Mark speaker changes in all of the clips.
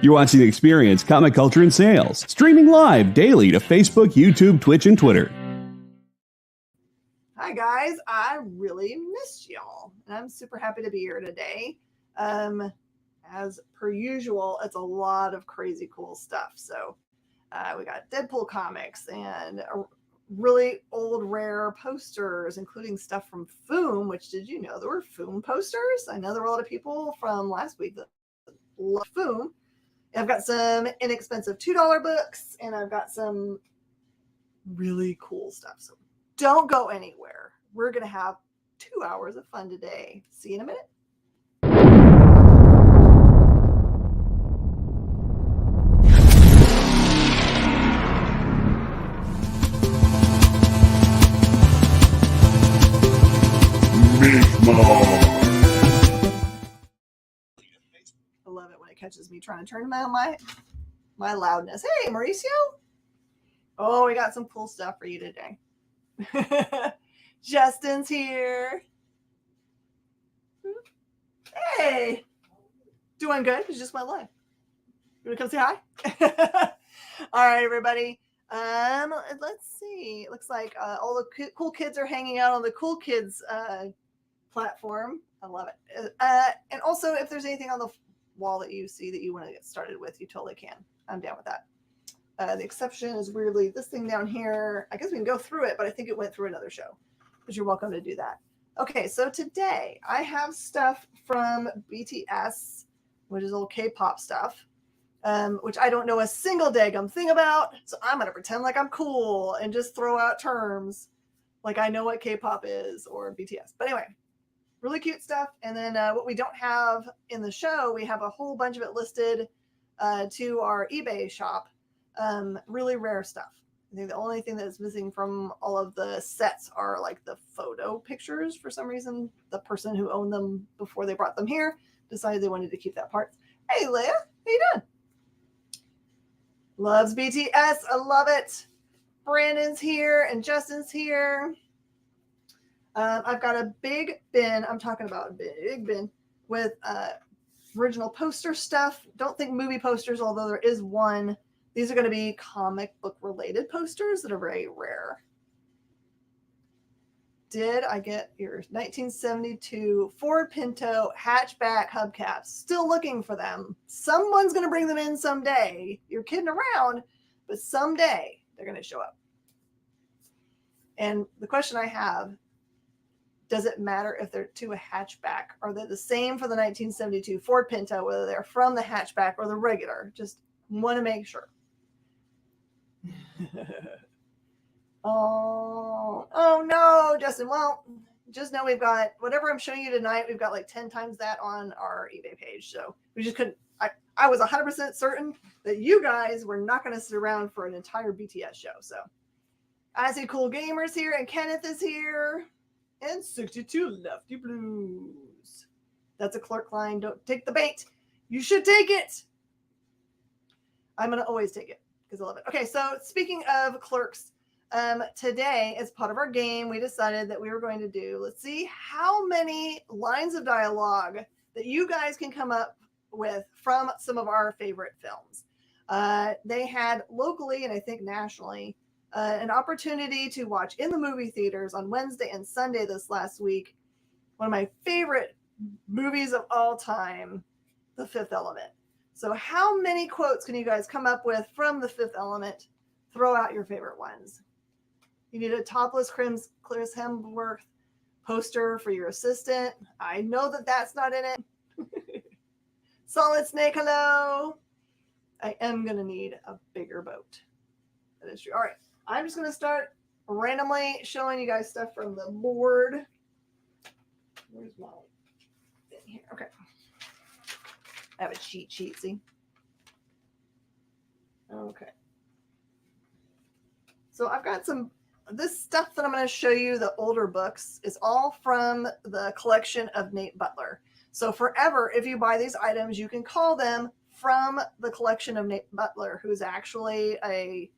Speaker 1: You're watching Experience Comic Culture and Sales, streaming live daily to Facebook, YouTube, Twitch, and Twitter.
Speaker 2: Hi guys, I really missed y'all, and I'm super happy to be here today. As per usual, it's a lot of crazy cool stuff. So we got Deadpool comics and really old rare posters, including stuff from Foom, which did you know there were Foom posters? I know there were a lot of people from last week that love Foom. I've got some inexpensive $2 books, and I've got some really cool stuff. So don't go anywhere. We're going to have 2 hours of fun today. See you in a minute.
Speaker 3: Mish Mosh.
Speaker 2: I love it when it catches me trying to turn down my loudness. Hey, Mauricio. Oh, we got some cool stuff for you today. Justin's here. Hey. Doing good. It's just my life. You want to come say hi? All right, everybody. Let's see. It looks like all the cool kids are hanging out on the Cool Kids platform. I love it. And also, if there's anything on the wall that you see that you want to get started with, you totally can. I'm down with that. The exception is weirdly this thing down here. I guess we can go through it, but I think it went through another show. But you're welcome to do that. Okay, so today I have stuff from BTS, which is old K-pop stuff, which I don't know a single daggum thing about. So I'm going to pretend like I'm cool and just throw out terms like I know what K-pop is or BTS. But anyway, really cute stuff. And then what we don't have in the show, we have a whole bunch of it listed to our eBay shop. Really rare stuff. I think the only thing that's missing from all of the sets are like the photo pictures. For some reason, the person who owned them before they brought them here decided they wanted to keep that part. Hey, Leia, how you doing? Loves BTS. I love it. Brandon's here and Justin's here. I've got a big bin. I'm talking about a big bin with original poster stuff. Don't think movie posters, although there is one. These are going to be comic book related posters that are very rare. Did I get your 1972 Ford Pinto hatchback hubcaps? Still looking for them. Someone's going to bring them in someday. You're kidding around, but someday they're going to show up. And the question I have, does it matter if they're to a hatchback? Are they the same for the 1972 Ford Pinto, whether they're from the hatchback or the regular? Just want to make sure. Oh no, Justin. Well, just know we've got whatever I'm showing you tonight. We've got like 10 times that on our eBay page. So we just couldn't. I was 100% certain that you guys were not going to sit around for an entire BTS show. So I see Cool Gamers here, and Kenneth is here, and 62 Lefty Blues. That's a clerk line. Don't take the bait. You should take it. I'm going to always take it because I love it. Okay, so speaking of clerks, today, as part of our game, we decided that we were going to do, let's see how many lines of dialogue that you guys can come up with from some of our favorite films. They had locally, and I think nationally, an opportunity to watch in the movie theaters on Wednesday and Sunday this last week, one of my favorite movies of all time, The Fifth Element. So how many quotes can you guys come up with from The Fifth Element? Throw out your favorite ones. You need a topless Chris Hemsworth poster for your assistant. I know that that's not in it. Solid Snake, hello. I am going to need a bigger boat. That is true. All right. I'm just going to start randomly showing you guys stuff from the board. Where's my thing here? Okay. I have a cheat sheet, see? Okay. So I've got this stuff that I'm going to show you, the older books, is all from the collection of Nate Butler. So forever, if you buy these items, you can call them from the collection of Nate Butler, who's actually a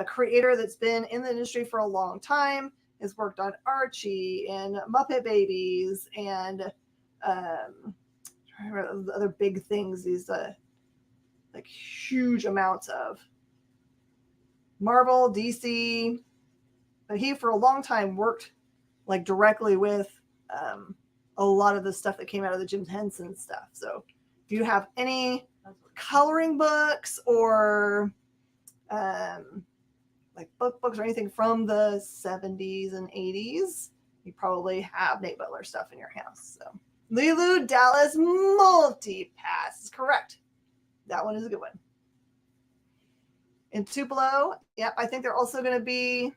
Speaker 2: creator that's been in the industry for a long time, has worked on Archie and Muppet Babies and other big things. These like huge amounts of. Marvel, DC, but he for a long time worked like directly with a lot of the stuff that came out of the Jim Henson stuff. So if you have any coloring books or like books or anything from the 70s and 80s, you probably have Nate Butler stuff in your house. So Lulu Dallas Multi-Pass is correct. That one is a good one. In Tupelo, yep, I think they're also going to be,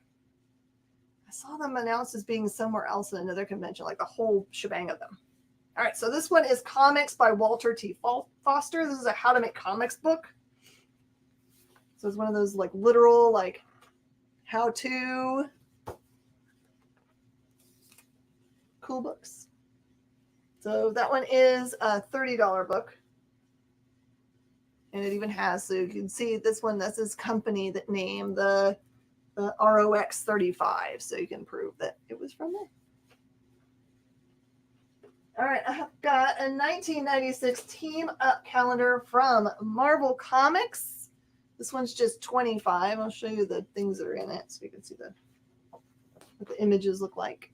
Speaker 2: I saw them announced as being somewhere else in another convention, like the whole shebang of them. All right, so this one is Comics by Walter T. Foster. This is a how to make comics book. So it's one of those like literal, like how to cool books. So that one is a $30 book. And it even has, so you can see this one, that's his company that named the ROX 35. So you can prove that it was from there. All right, I have got a 1996 Team Up calendar from Marvel Comics. This one's just $25. I'll show you the things that are in it so you can see what the images look like.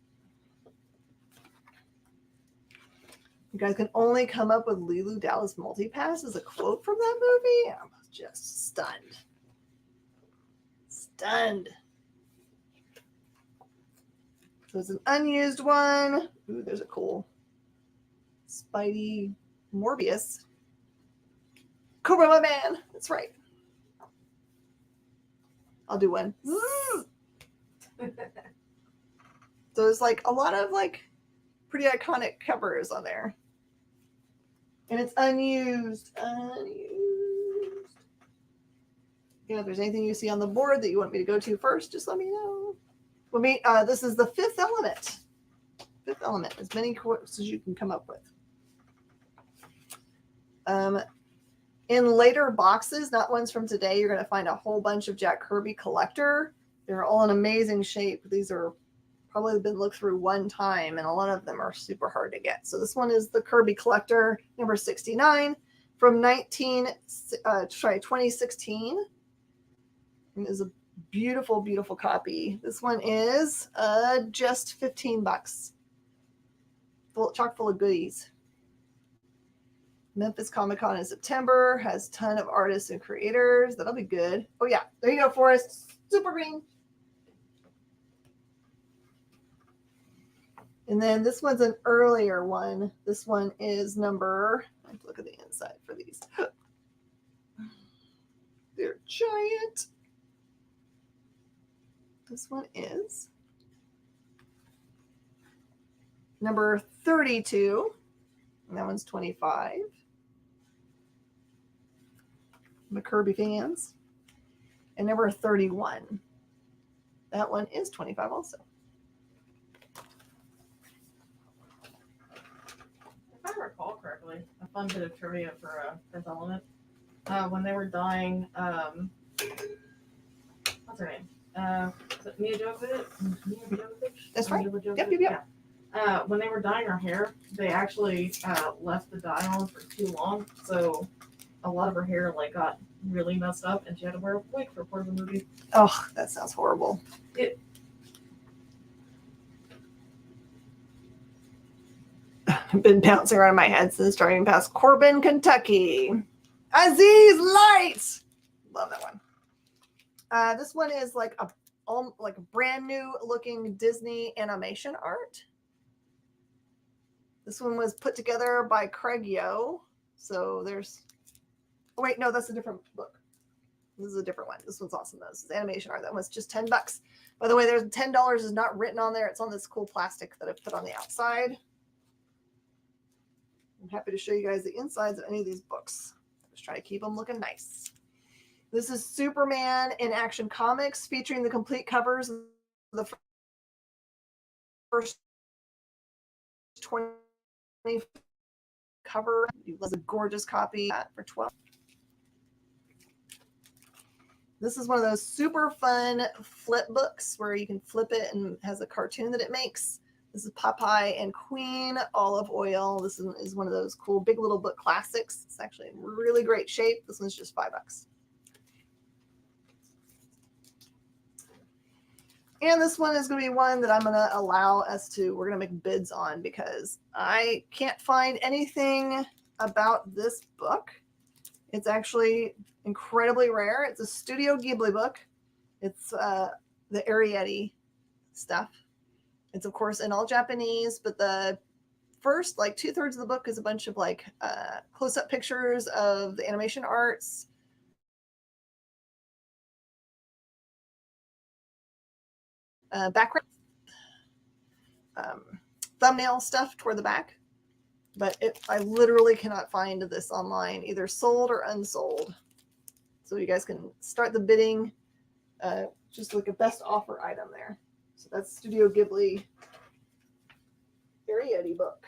Speaker 2: You guys can only come up with Lulu Dallas Multi-Pass as a quote from that movie. I'm just stunned. Stunned. So it's an unused one. Ooh, there's a cool Spidey Morbius. Cobra my man. That's right. I'll do one. So there's like a lot of like pretty iconic covers on there. And it's unused. Unused. Yeah, if there's anything you see on the board that you want me to go to first, just let me know. This is the Fifth Element. Fifth Element. As many quotes as you can come up with. In later boxes, not ones from today, you're going to find a whole bunch of Jack Kirby Collector. They're all in amazing shape. These are probably been looked through one time, and a lot of them are super hard to get. So this one is the Kirby Collector number 69 from 2016. And it is a beautiful, beautiful copy. This one is just $15. Chock full of goodies. Memphis Comic Con in September has a ton of artists and creators. That'll be good. Oh yeah, there you go, Forrest. Super green. And then this one's an earlier one. This one is number, I have to look at the inside for these. They're giant. This one is number 32. And that one's 25. The Kirby fans. And number 31. That one is 25 also.
Speaker 4: If I recall correctly, a fun bit of trivia for Fifth Element. When they were dying, what's her name? Is it Mia Jovovich?
Speaker 2: That's right.
Speaker 4: Mila Jovovich?
Speaker 2: Yep.
Speaker 4: Yeah. When they were dyeing her hair, they actually left the dye on for too long, so a lot of her hair like got really messed up, and she had to wear a wig for part of the movie.
Speaker 2: Oh, that sounds horrible. I've been bouncing around in my head since driving past Corbin, Kentucky. Aziz Light. Love that one. This one is like a brand new looking Disney animation art. This one was put together by Craig Yo. So there's, oh wait, no, that's a different book. This is a different one. This one's awesome though. This is animation art. That one's just $10. By the way, there's $10 is not written on there. It's on this cool plastic that I've put on the outside. I'm happy to show you guys the insides of any of these books. Just try to keep them looking nice. This is Superman in Action Comics, featuring the complete covers of the first 20 cover. It was a gorgeous copy for $12. This is one of those super fun flip books where you can flip it and it has a cartoon that it makes. This is Popeye and Queen olive oil. This is one of those cool Big Little Book classics. It's actually in really great shape. This one's just $5. And this one is going to be one that I'm going to allow us to, we're going to make bids on because I can't find anything about this book. It's actually incredibly rare. It's a Studio Ghibli book. It's the Arietti stuff. It's of course in all Japanese, but the first like 2/3 of the book is a bunch of like close-up pictures of the animation arts. Background, thumbnail stuff toward the back, but I literally cannot find this online, either sold or unsold. So you guys can start the bidding. Just look at best offer item there. So that's Studio Ghibli Arietti book.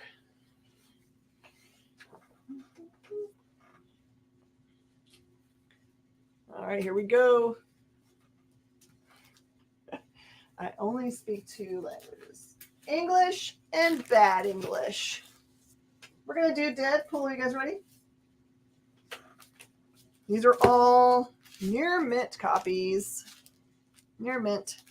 Speaker 2: All right, here we go. I only speak 2 languages, English and bad English. We're going to do Deadpool. Are you guys ready? These are all near mint copies. Near mint.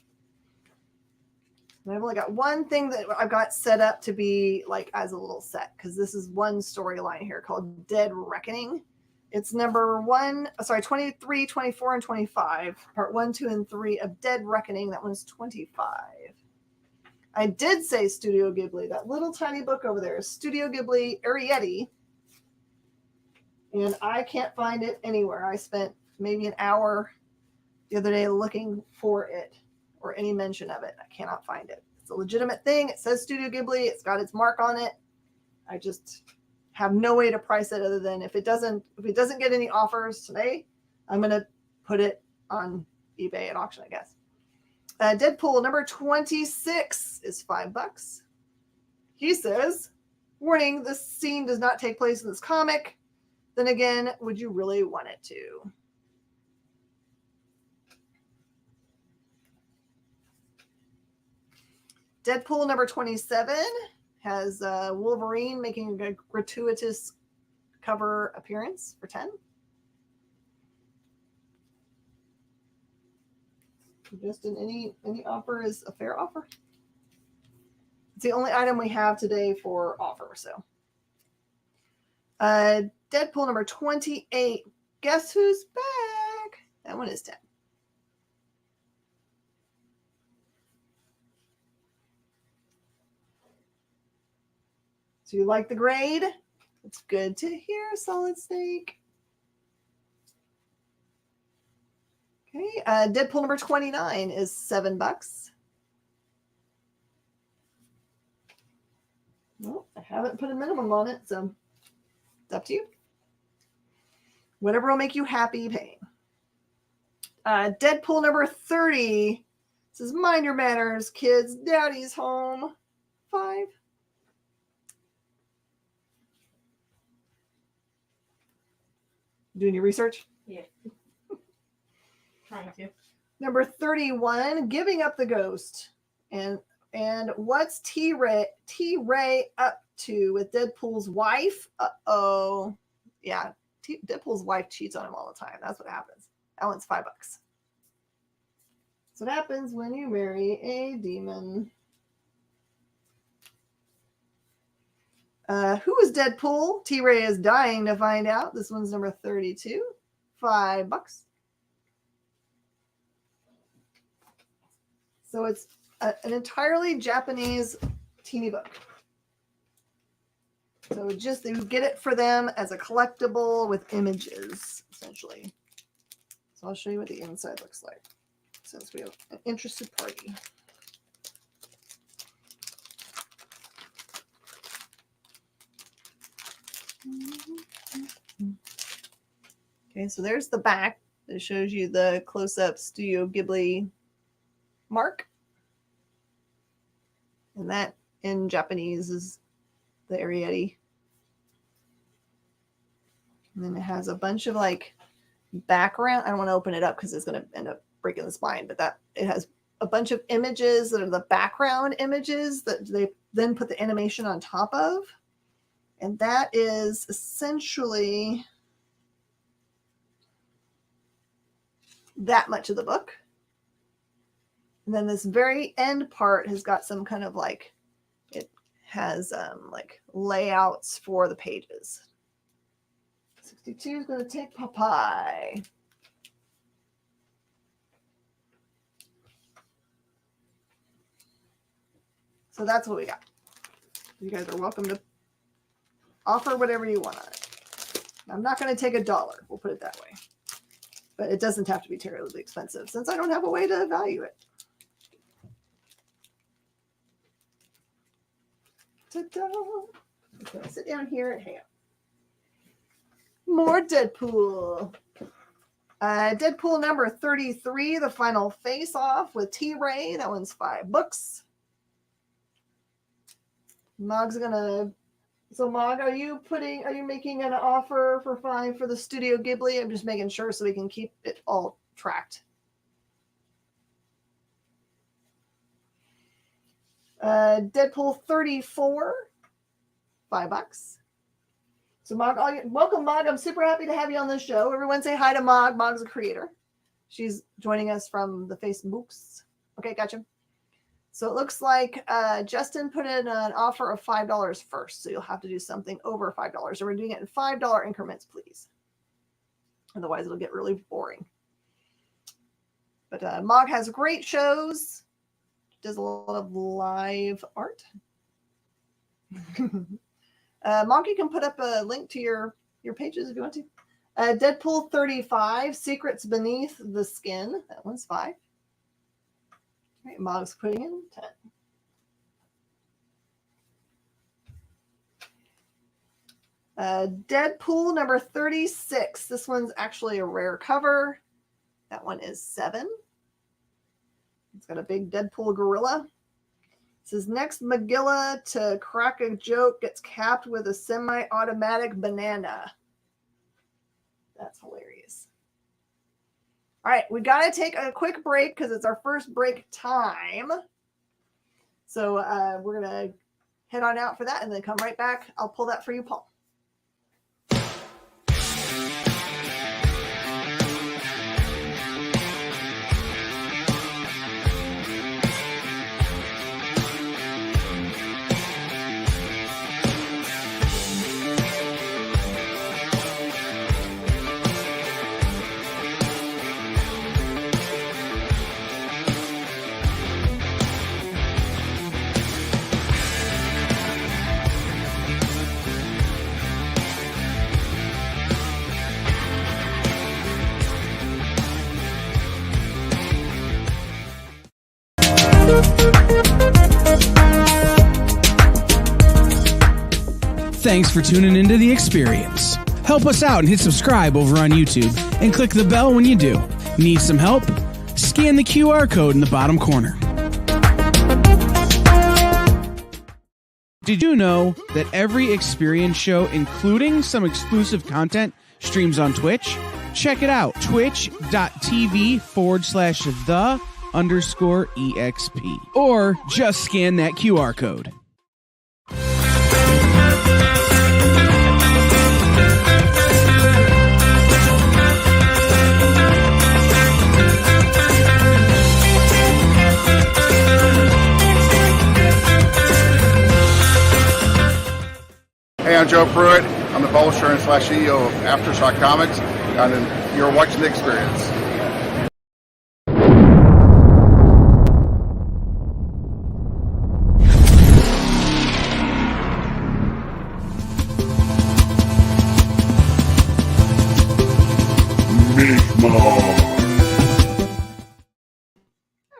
Speaker 2: And I've only got one thing that I've got set up to be like as a little set because this is one storyline here called Dead Reckoning. It's number 23, 24, and 25. Part 1, 2, and 3 of Dead Reckoning. That one's 25. I did say Studio Ghibli. That little tiny book over there is Studio Ghibli Arietti. And I can't find it anywhere. I spent maybe an hour the other day looking for it or any mention of it. I cannot find it. It's a legitimate thing. It says Studio Ghibli. It's got its mark on it. I just have no way to price it other than if it doesn't get any offers today, I'm going to put it on eBay at auction, I guess. Deadpool number 26 is $5. He says, warning, this scene does not take place in this comic. Then again, would you really want it to? Deadpool number 27 has Wolverine making a gratuitous cover appearance for 10. Just in any offer is a fair offer. It's the only item we have today for offer. So, Deadpool number 28. Guess who's back? That one is 10. So you like the grade? It's good to hear, Solid Snake. Okay, Deadpool number 29 is $7. Well, I haven't put a minimum on it, so it's up to you. Whatever will make you happy paying. Deadpool number 30 says, mind your manners, kids. Daddy's home. 5. Doing your research?
Speaker 4: Yeah. Trying to.
Speaker 2: Number 31, Giving Up the Ghost. And what's T-Ray up to with Deadpool's wife? Uh-oh. Yeah, Deadpool's wife cheats on him all the time. That's what happens. That one's $5. That's what happens when you marry a demon. Who is Deadpool? T-Ray is dying to find out. This one's number 32. $5. So it's an entirely Japanese teeny book. So they would get it for them as a collectible with images, essentially. So I'll show you what the inside looks like, since we have an interested party. Okay, so there's the back that shows you the close-up Studio Ghibli mark. And that in Japanese is the Arietti. And then it has a bunch of like background. I don't want to open it up because it's going to end up breaking the spine, but it has a bunch of images that are the background images that they then put the animation on top of. And that is essentially that much of the book. And then this very end part has got some kind of like, it has like layouts for the pages. 62 is going to take Popeye. So that's what we got. You guys are welcome to offer whatever you want on it. I'm not going to take $1. We'll put it that way. But it doesn't have to be terribly expensive since I don't have a way to value it. Ta-da! Okay, sit down here and hang out. More Deadpool. Deadpool number 33, the final face-off with T-Ray. That one's 5 books. Mog's gonna. So Mog, are you making an offer for 5 for the Studio Ghibli? I'm just making sure so we can keep it all tracked. Deadpool 34, $5. So Mog, welcome Mog. I'm super happy to have you on this show. Everyone say hi to Mog. Mog's a creator. She's joining us from the Facebooks. Okay, gotcha. So it looks like Justin put in an offer of $5 first. So you'll have to do something over $5. So we're doing it in $5 increments, please. Otherwise, it'll get really boring. But Mog has great shows. Does a lot of live art. Mog, you can put up a link to your pages if you want to. Deadpool 35, Secrets Beneath the Skin. That one's 5. All right, Mog's putting in 10. Deadpool number 36. This one's actually a rare cover. That one is 7. It's got a big Deadpool gorilla. It says, next Megillah to crack a joke gets capped with a semi-automatic banana. That's hilarious. All right, we got to take a quick break because it's our first break time. So we're going to head on out for that and then come right back. I'll pull that for you, Paul.
Speaker 5: Thanks for tuning into The Experience. Help us out and hit subscribe over on YouTube and click the bell when you do. Need some help? Scan the QR code in the bottom corner. Did you know that every Experience show, including some exclusive content, streams on Twitch? Check it out, twitch.tv/the_EXP. Or just scan that QR code.
Speaker 6: Hey, I'm Joe Pruitt. I'm the publisher and /CEO of Aftershock Comics, and you're watching The Experience.
Speaker 3: Mish Mosh.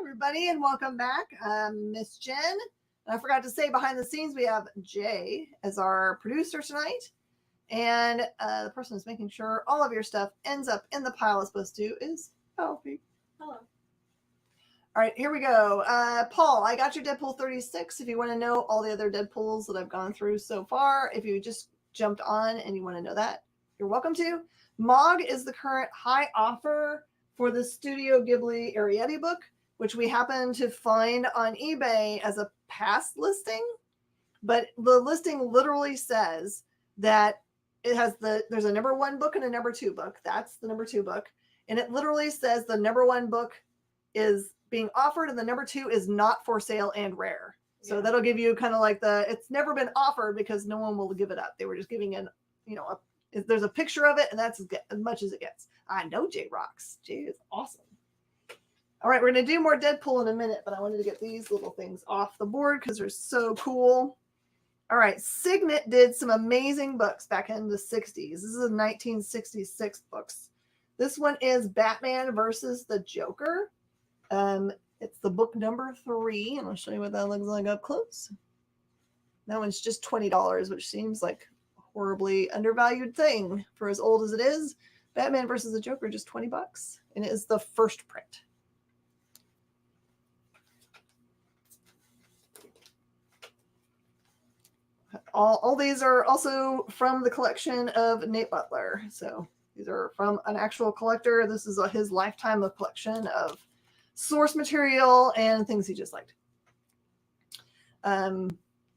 Speaker 2: Everybody, and welcome back. Miss Jen. And I forgot to say, behind the scenes, we have Jay as our producer tonight. And the person who's making sure all of your stuff ends up in the pile it's supposed to is Alfie.
Speaker 4: Hello.
Speaker 2: All right, here we go. Paul, I got your Deadpool 36. If you want to know all the other Deadpools that I've gone through so far, if you just jumped on and you want to know that, you're welcome to. Mog is the current high offer for the Studio Ghibli Arietti book. which we happen to find on eBay as a past listing. But the listing literally says that it has there's a number 1 book and a number 2 book. That's the number 2 book. And it literally says the number 1 book is being offered and the number 2 is not for sale and rare. So that'll give you kind of like it's never been offered because no one will give it up. They were just giving there's a picture of it and that's as much as it gets. I know Jay rocks. Jay is awesome. All right, we're going to do more Deadpool in a minute, but I wanted to get these little things off the board because they're so cool. All right, Signet did some amazing books back in the 60s. This is a 1966 books. This one is Batman versus the Joker. It's the book number 3, and I'll show you what that looks like up close. That one's just $20, which seems like a horribly undervalued thing for as old as it is. Batman versus the Joker, just $20, and it is the first print. All these are also from the collection of Nate Butler. So these are from an actual collector. This is his lifetime of collection of source material and things he just liked.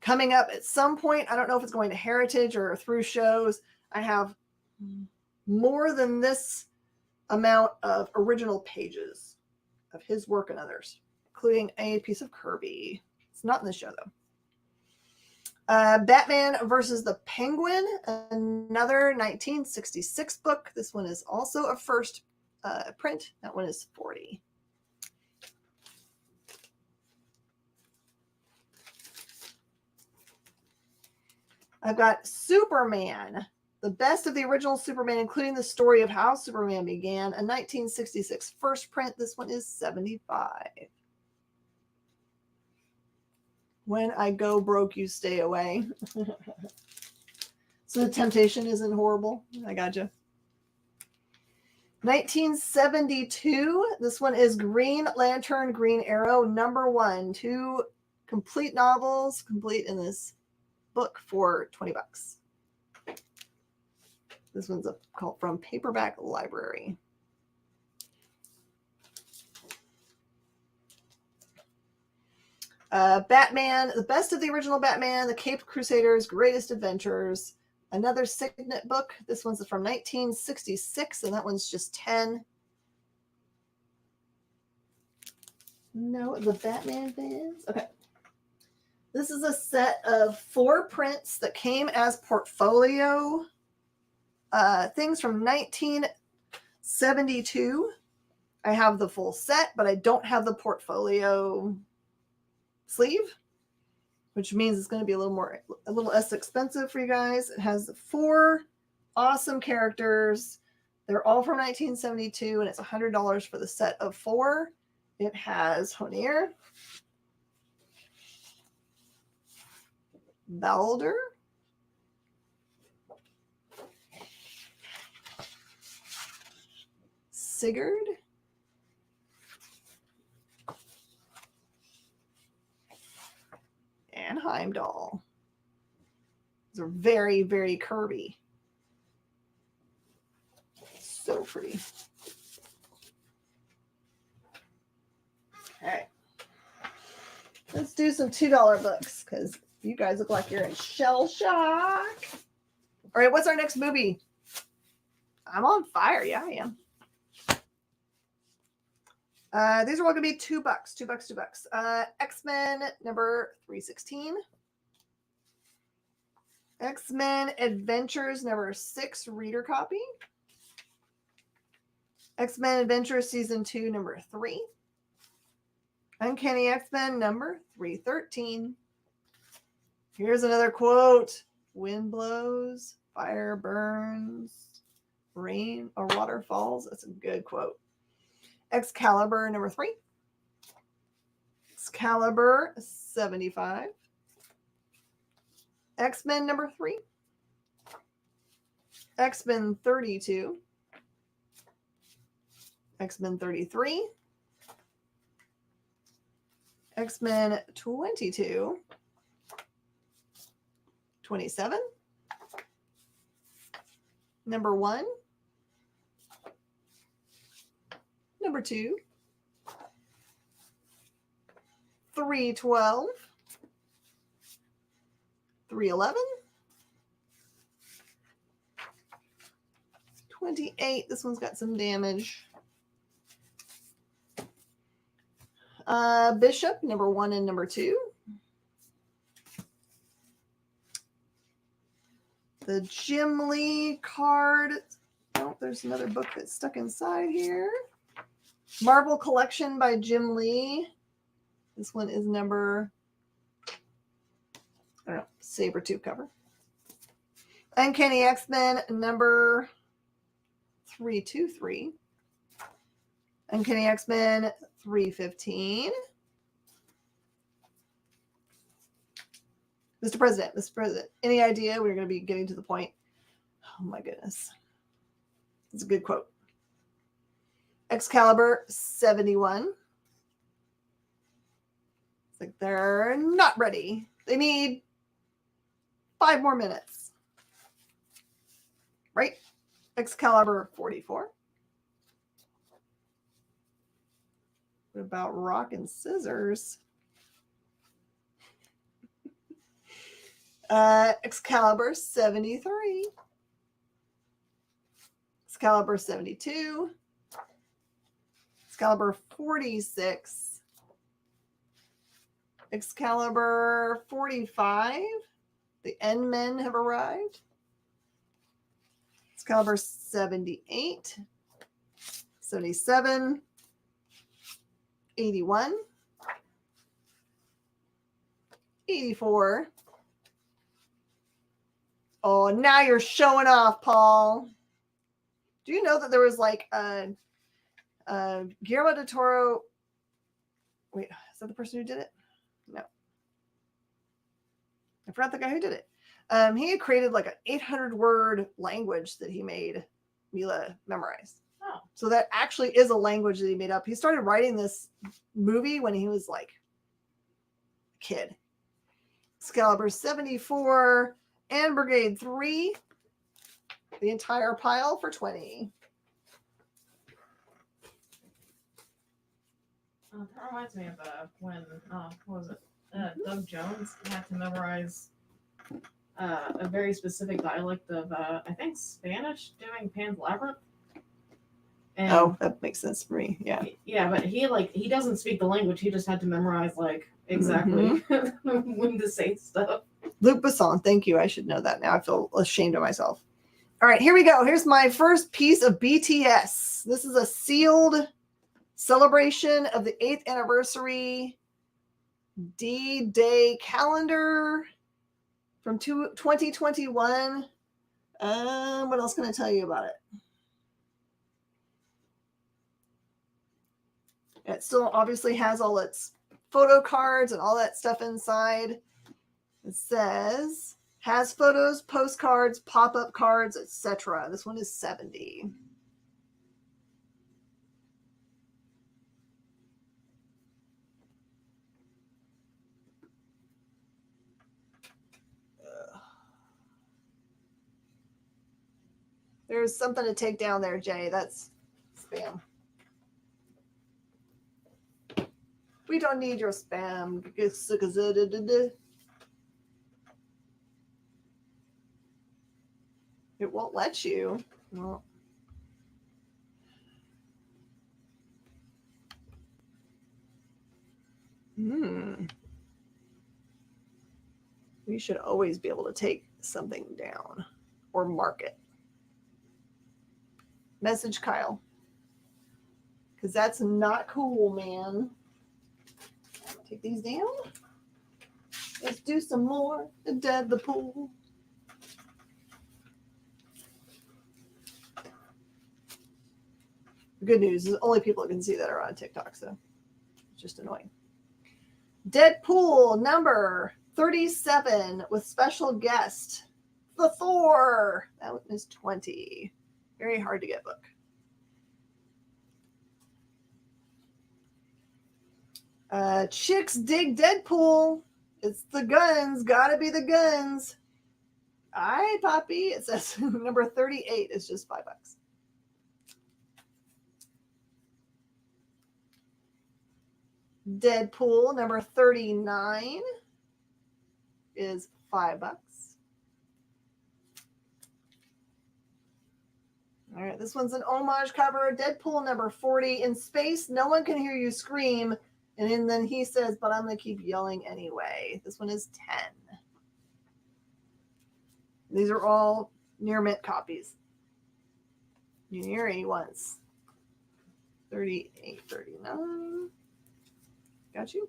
Speaker 2: Coming up at some point, I don't know if it's going to Heritage or through shows, I have more than this amount of original pages of his work and others, including a piece of Kirby. It's not in the show, though. Batman versus the Penguin, another 1966 book. This one is also a first print. That one is $40. I've got Superman, the best of the original Superman, including the story of how Superman began, a 1966 first print. This one is $75. When I go broke, you stay away. So the temptation isn't horrible. I gotcha. 1972. This one is Green Lantern, Green Arrow, number 1. 2 complete novels, complete in this book for $20. This one's called From Paperback Library. Batman, the best of the original Batman, the Caped Crusaders, Greatest Adventures. Another Signet book. This one's from 1966, and that one's just $10. No, the Batman fans. Okay. This is a set of 4 prints that came as portfolio things from 1972. I have the full set, but I don't have the portfolio sleeve, which means it's going to be a little less expensive for you guys. It has 4 awesome characters. They're all from 1972, and it's $100 for the set of 4. It has Honier, Balder, Sigurd, and Heimdall. These are very, very Kirby. So pretty. Okay. Let's do some $2 books because you guys look like you're in shell shock. All right, what's our next movie? I'm on fire. Yeah, I am. These are all going to be $2. $2. X-Men number 316. X-Men Adventures number 6 reader copy. X-Men Adventures Season 2 number 3. Uncanny X-Men number 313. Here's another quote. Wind blows, fire burns, rain or water falls. That's a good quote. Excalibur number 3. Excalibur 75. X-Men number 3. X-Men 32. X-Men 33. X-Men 22. 27. Number 1. Number 2. 312, 311, 28. This one's got some damage. Bishop, number 1 and number 2. The Jim Lee card. Oh, there's another book that's stuck inside here. Marvel Collection by Jim Lee. This one is number, I don't know, Sabretooth cover. Uncanny X-Men, number 323. Uncanny X-Men, 315. Mr. President, any idea? We're going to be getting to the point. Oh my goodness. It's a good quote. Excalibur 71. It's like they're not ready. They need 5 more minutes. Right? Excalibur 44. What about rock and scissors? Excalibur 73. Excalibur 72. Excalibur 46. Excalibur 45. The End Men have arrived. Excalibur 78. 77. 81. 84. Oh, now you're showing off, Paul. Do you know that there was like Guillermo del Toro? Wait, is that the person who did it? No. I forgot the guy who did it. He had created like an 800-word language that he made Mila memorize.
Speaker 4: Oh.
Speaker 2: So that actually is a language that he made up. He started writing this movie when he was like a kid. Excalibur 74 and Brigade 3. The entire pile for 20.
Speaker 4: That reminds me of when, what was it? Doug Jones had to memorize a very specific dialect of, I think, Spanish, doing Pan's Labyrinth. And
Speaker 2: Oh, that makes sense for me. Yeah.
Speaker 4: Yeah, but he doesn't speak the language. He just had to memorize exactly when to say stuff.
Speaker 2: Luc Besson, thank you. I should know that now. I feel ashamed of myself. All right, here we go. Here's my first piece of BTS. This is a sealed celebration of the 8th anniversary D-Day calendar from 2021. What else can I tell you about it? It still obviously has all its photo cards and all that stuff inside. It says, has photos, postcards, pop-up cards, etc. This one is 70. There's something to take down there, Jay. That's spam. We don't need your spam. It won't let you. Well, we should always be able to take something down or mark it. Message Kyle. Because that's not cool, man. Take these down. Let's do some more. Dead the pool. The good news is only people that can see that are on TikTok, so it's just annoying. Deadpool number 37 with special guest, the Thor. That is 20. Very hard to get book. Chicks dig Deadpool. It's the guns. Gotta be the guns. Aye, Poppy. It says number 38 is just $5. Deadpool number 39 is $5. All right, this one's an homage cover. Deadpool number 40 in space. No one can hear you scream. And then he says, but I'm going to keep yelling anyway. This one is 10. These are all near mint copies. Junior A1s. 38, 39. Got you.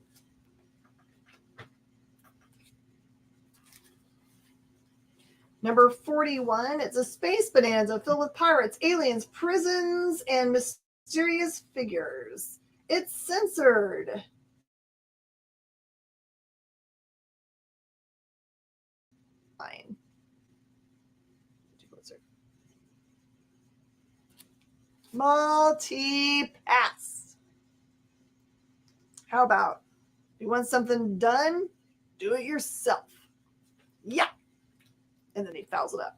Speaker 2: Number 41, it's a space bonanza filled with pirates, aliens, prisons, and mysterious figures. It's censored. Fine. Multi-pass. How about, if you want something done, do it yourself. Yeah. And then he fouls it up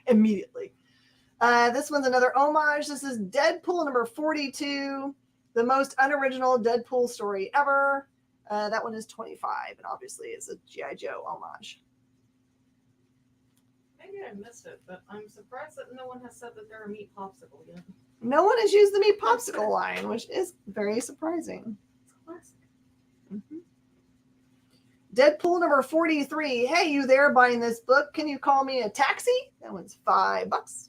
Speaker 2: immediately. This one's another homage. This is Deadpool number 42, the most unoriginal Deadpool story ever. That one is 25, and obviously it's a G.I. Joe homage.
Speaker 4: Maybe I missed it, but I'm surprised that no one has said that they're a meat popsicle yet.
Speaker 2: No one has used the meat popsicle line, which is very surprising.
Speaker 4: It's classic.
Speaker 2: Mm-hmm. Deadpool number 43. Hey, you there buying this book? Can you call me a taxi? That one's $5.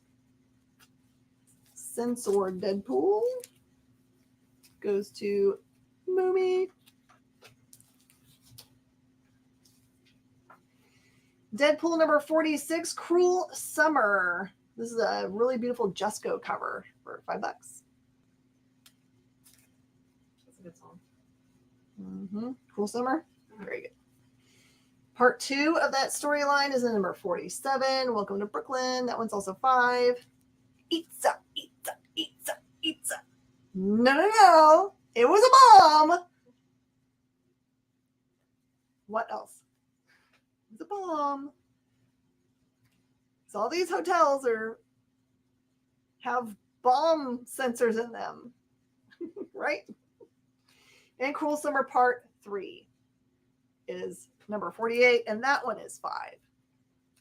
Speaker 2: Censored Deadpool goes to Moomy. Deadpool number 46. Cruel Summer. This is a really beautiful Jusco cover for $5.
Speaker 4: That's a good song.
Speaker 2: Mm-hmm. Cruel Summer. Very good. Part 2 of that storyline is in number 47. Welcome to Brooklyn. That one's also 5. Eatsa, eatsa, eatsa, eatsa. No. It was a bomb. What else? It was a bomb. So all these hotels have bomb sensors in them. Right? And Cruel Summer Part 3 is number 48, and that one is 5.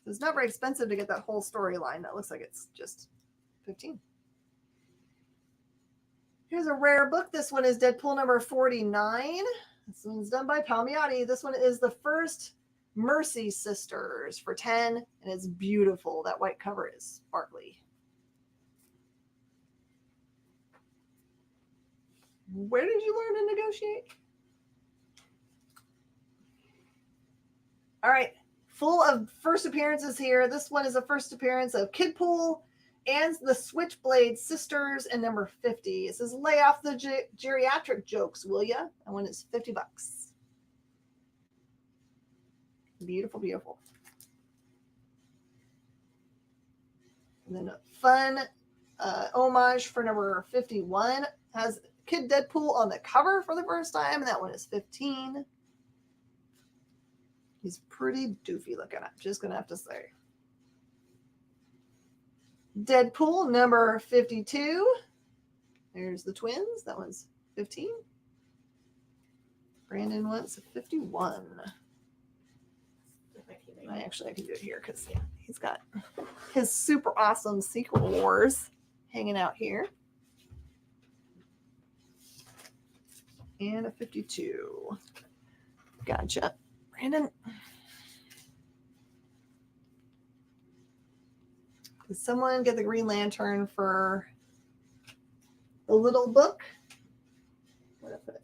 Speaker 2: So it's not very expensive to get that whole storyline. That looks like it's just 15. Here's a rare book. This one is Deadpool number 49. This one's done by Palmiotti. This one is the first Mercy Sisters for 10, and it's beautiful. That white cover is sparkly. Where did you learn to negotiate? All right, full of first appearances here. This one is a first appearance of Kidpool and the Switchblade Sisters in number 50. It says, lay off the geriatric jokes, will ya? That one is $50. Beautiful, beautiful. And then a fun homage for number 51 has Kid Deadpool on the cover for the first time, and that one is 15. He's pretty doofy looking, I'm just going to have to say. Deadpool number 52. There's the twins. That one's 15. Brandon wants a 51. I can do it here because he's got his super awesome Secret Wars hanging out here. And a 52. Gotcha. Brandon. Did someone get the Green Lantern for the little book? Where did I put it?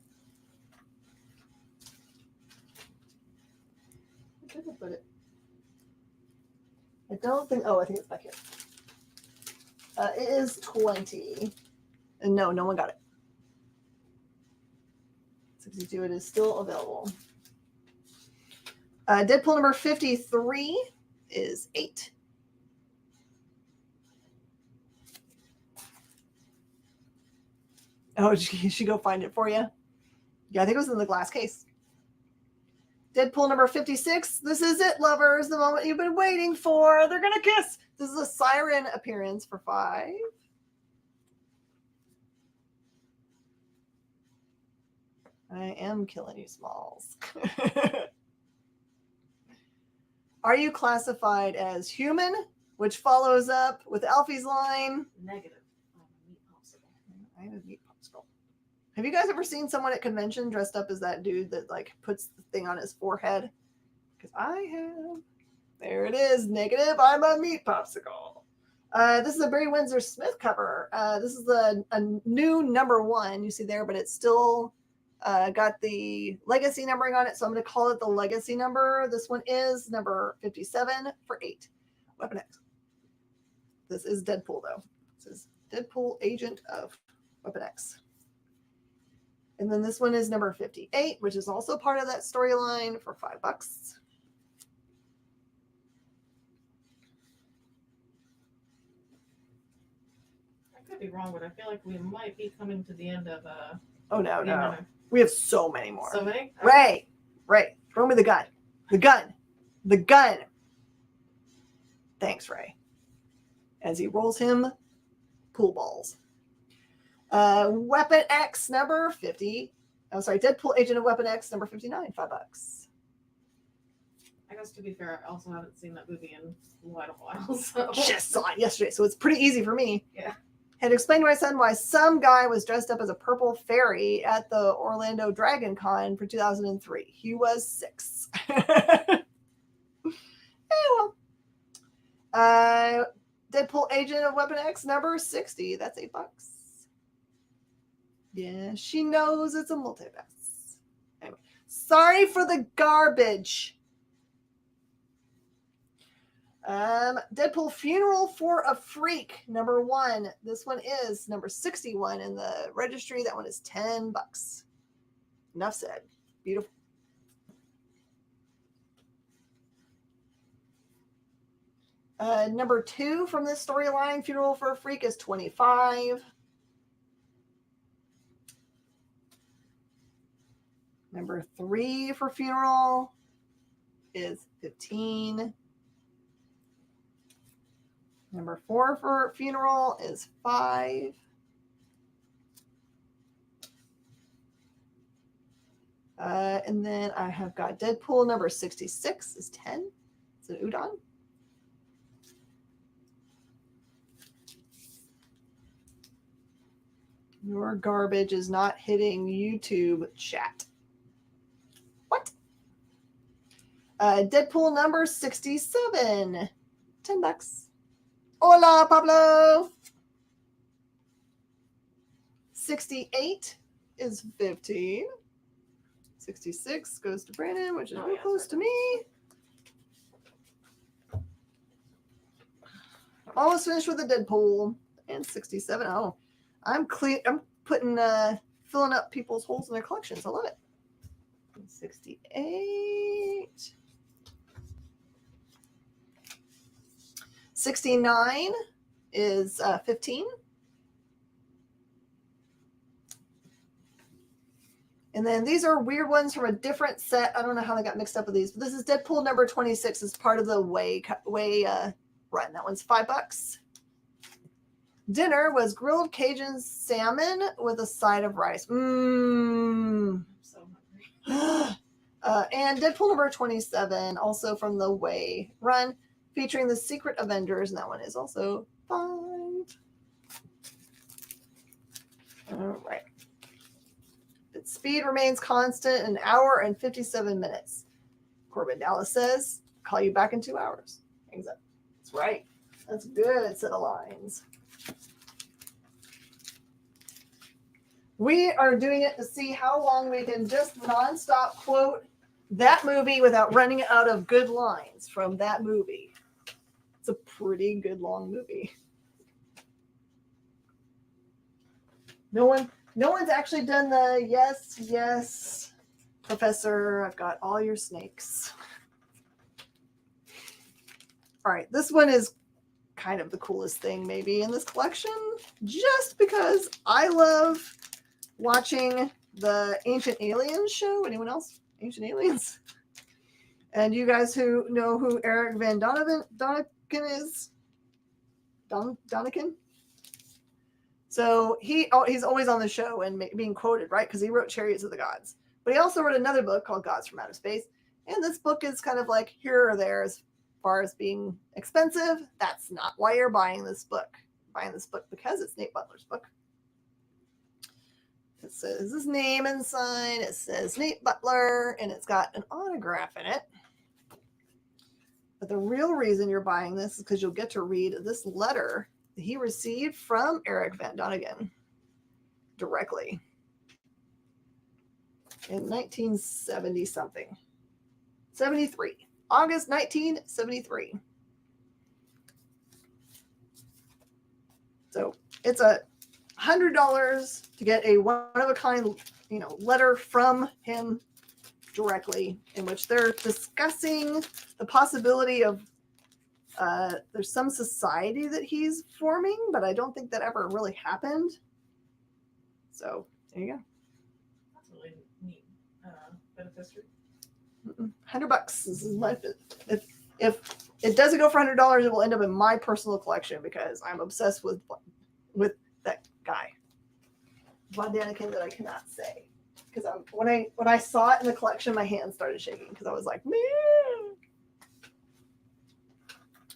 Speaker 2: Where did I put it? I don't think, I think it's back here. It is 20. And no one got it. 62, it is still available. Deadpool number 53 is 8. Oh, did she go find it for you? Yeah, I think it was in the glass case. Deadpool number 56. This is it, lovers. The moment you've been waiting for. They're going to kiss. This is a siren appearance for 5. I am killing you, Smalls. Are you classified as human? Which follows up with Alfie's line.
Speaker 4: Negative. I'm a meat popsicle.
Speaker 2: I'm a meat popsicle. Have you guys ever seen someone at convention dressed up as that dude that like puts the thing on his forehead? Because I have. There it is. Negative. I'm a meat popsicle. This is a Barry Windsor Smith cover. This is a new #1 you see there, but it's still got the legacy numbering on it. So I'm going to call it the legacy number. This one is number 57 for 8. Weapon X. This is Deadpool, though. This is Deadpool, Agent of Weapon X. And then this one is number 58, which is also part of that storyline for $5.
Speaker 4: I could be wrong, but I feel like we might be coming to the end of
Speaker 2: Oh, no,
Speaker 4: the
Speaker 2: no.
Speaker 4: amount of-
Speaker 2: We have so many more.
Speaker 4: So many?
Speaker 2: Ray, Ray, throw me the gun. The gun. The gun. Thanks, Ray. As he rolls him pool balls. Weapon X number 50. Oh, sorry, Deadpool Agent of Weapon X number 59, $5.
Speaker 4: I guess to be fair, I also haven't seen that movie in quite a while. So.
Speaker 2: Just saw it yesterday, so it's pretty easy for me.
Speaker 4: Yeah.
Speaker 2: Had to explain to my son why some guy was dressed up as a purple fairy at the Orlando Dragon Con for 2003. He was 6. Well. Deadpool Agent of Weapon X number 60. That's $8. Yeah, she knows it's a multipass. Anyway, sorry for the garbage. Deadpool Funeral for a Freak, #1. This one is number 61 in the registry. That one is $10. Enough said. Beautiful. Number 2 from this storyline, Funeral for a Freak, is $25. Number 3 for Funeral is $15. Number 4 for Funeral is $5. And then I have got Deadpool number 66 is $10. It's an udon. Your garbage is not hitting YouTube chat. What? Deadpool number 67, $10. Hola, Pablo. 68 is 15. 66 goes to Brandon, which is real close to me. I'm almost finished with the Deadpool. And 67. Oh, I'm putting filling up people's holes in their collections. I love it. 68. 69 is 15. And then these are weird ones from a different set. I don't know how they got mixed up with these, but this is Deadpool number 26 as part of the way run. That one's $5. Dinner was grilled Cajun salmon with a side of rice.
Speaker 4: I'm so hungry.
Speaker 2: And Deadpool number 27, also from the way run, featuring the Secret Avengers, and that one is also $5. All right. Its speed remains constant, an hour and 57 minutes. Corbin Dallas says, call you back in 2 hours. Hangs up. That's right. That's a good set of lines. We are doing it to see how long we can just nonstop quote that movie without running out of good lines from that movie. It's a pretty good long movie. No one's actually done the yes, Professor, I've got all your snakes. All right, this one is kind of the coolest thing maybe in this collection, just because I love watching the Ancient Aliens show. Anyone else? Ancient Aliens? And you guys who know who Eric Van Doniken is? Doniken? So he's always on the show and being quoted, right? Because he wrote Chariots of the Gods. But he also wrote another book called Gods from Outer Space. And this book is kind of like here or there as far as being expensive. That's not why you're buying this book. You're buying this book because it's Nate Butler's book. It says his name inside. It says Nate Butler, and it's got an autograph in it. But the real reason you're buying this is because you'll get to read this letter that he received from Eric Van Donigen directly in 1970 something. 73. August 1973. So it's $100 to get a one-of-a-kind, letter from him directly, in which they're discussing the possibility of there's some society that he's forming, but I don't think that ever really happened. So there you go.
Speaker 4: That's a really neat bit of history.
Speaker 2: $100. This is my. If it doesn't go for $100, it will end up in my personal collection because I'm obsessed with that guy, Von Daniken, that I cannot say. Because when I saw it in the collection, my hands started shaking because I was like, man.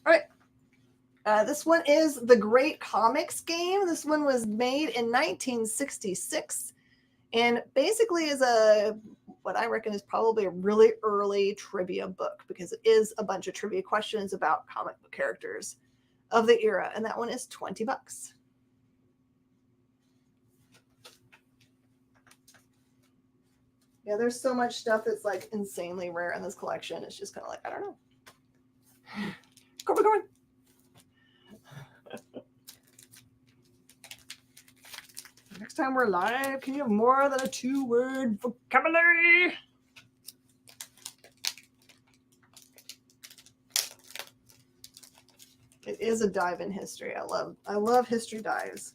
Speaker 2: All right. This one is the Great Comics game. This one was made in 1966 and basically is what I reckon is probably a really early trivia book because it is a bunch of trivia questions about comic book characters of the era. And that one is $20. Yeah, there's so much stuff that's like insanely rare in this collection. It's just kind of like, I don't know. Go on. Next time we're live, can you have more than a 2-word vocabulary? It is a dive in history. I love history dives.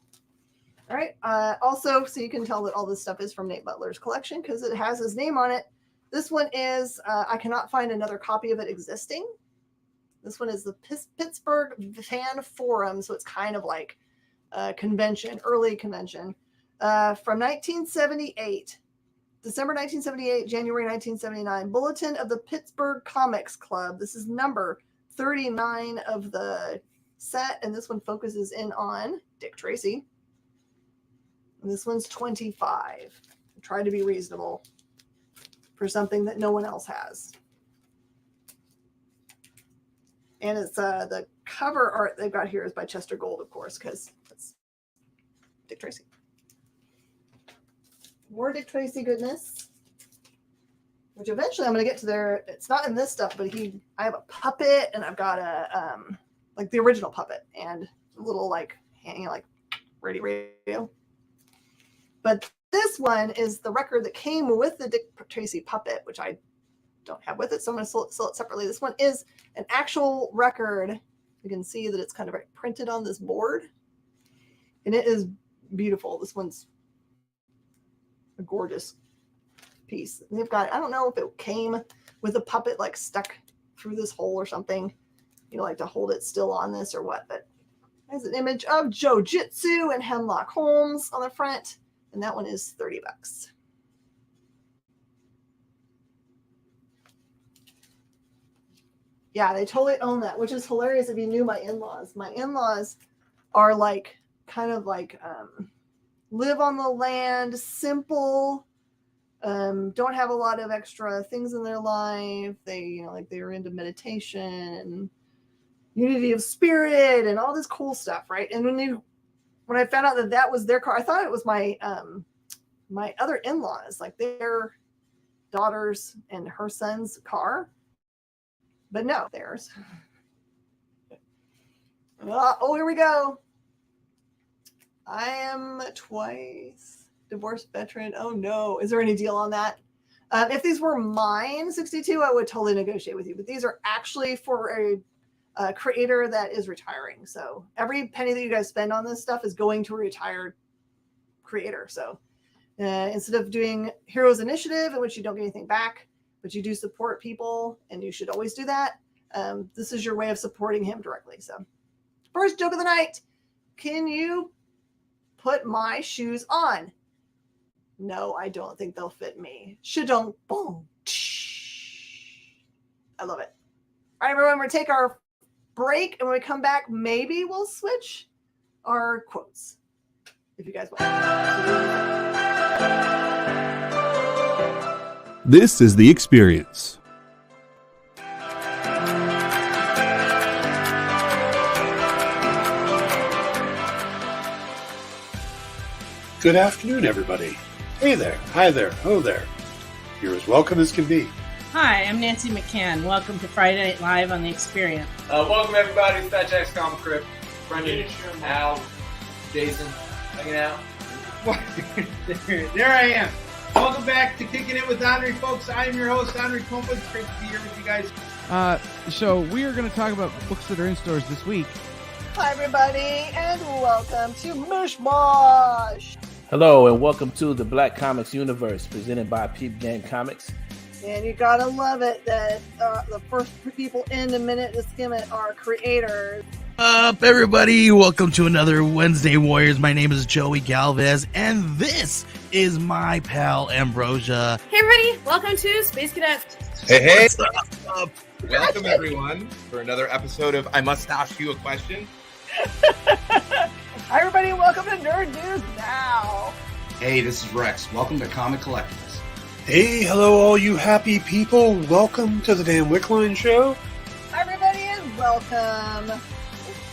Speaker 2: All right. Also, so you can tell that all this stuff is from Nate Butler's collection because it has his name on it. This one is, I cannot find another copy of it existing. This one is the Pittsburgh Fan Forum. So it's kind of like a convention, early convention from 1978, December 1978, January 1979, Bulletin of the Pittsburgh Comics Club. This is number 39 of the set. And this one focuses in on Dick Tracy. And this one's 25. Try to be reasonable for something that no one else has. And it's the cover art they've got here is by Chester Gold, of course, because that's Dick Tracy. More Dick Tracy goodness. Which eventually I'm going to get to there. It's not in this stuff, but I have a puppet and I've got a like the original puppet and a little like radio. But this one is the record that came with the Dick Tracy puppet, which I don't have with it. So I'm going to sell it separately. This one is an actual record. You can see that it's kind of printed on this board. And it is beautiful. This one's a gorgeous piece. And they've got, I don't know if it came with a puppet like stuck through this hole or something. Like to hold it still on this or what. But there's an image of Joe Jitsu and Hemlock Holmes on the front. And that one is $30. Yeah, they totally own that, which is hilarious if you knew my in-laws. My in-laws are like, kind of like, live on the land, simple, don't have a lot of extra things in their life. They, they're into meditation and unity of spirit and all this cool stuff, right? And when I found out that was their car, I thought it was my my other in-laws, like their daughter's and her son's car. But no, theirs. Oh, here we go. I am twice divorced veteran. Oh no. Is there any deal on that? If these were mine, 62, I would totally negotiate with you. But these are actually for a creator that is retiring. So every penny that you guys spend on this stuff is going to a retired creator. So instead of doing Heroes Initiative, in which you don't get anything back, but you do support people, and you should always do that, this is your way of supporting him directly. So first joke of the night. Can you put my shoes on? No, I don't think they'll fit me. Shadong, boom. I love it. All right, everyone, we're going to take our break, and when we come back, maybe we'll switch our quotes, if you guys want.
Speaker 1: This is The Experience.
Speaker 7: Good afternoon, everybody. Hey there, hi there, hello there. You're as welcome as can be.
Speaker 8: Hi, I'm Nancy McCann. Welcome to Friday Night Live on The Experience.
Speaker 9: Welcome, everybody. It's Fat Jack's Comic Crypt. Brendan, Al, Jason, hanging out.
Speaker 10: There I am. Welcome back to Kicking It with Henry, folks. I am your host, Henry Compa. It's great to be here with you guys.
Speaker 5: So we are going to talk about books that are in stores this week.
Speaker 2: Hi, everybody, and welcome to Mish Mosh.
Speaker 11: Hello, and welcome to the Black Comics Universe, presented by Peep Game Comics.
Speaker 2: And you gotta love it that the first people in the minute to skim it are creators.
Speaker 12: Up, everybody! Welcome to another Wednesday Warriors. My name is Joey Galvez, and this is my pal Ambrosia.
Speaker 13: Hey, everybody! Welcome to Space Cadets.
Speaker 14: Hey!
Speaker 12: What's up?
Speaker 14: Welcome, everyone, for another episode of I Must Ask You a Question.
Speaker 2: Hi, everybody! Welcome to Nerd News Now.
Speaker 15: Hey, this is Rex. Welcome to Comic Collectibles.
Speaker 7: Hey, hello, all you happy people. Welcome to the Dan Wickline Show.
Speaker 2: Hi, everybody, and welcome.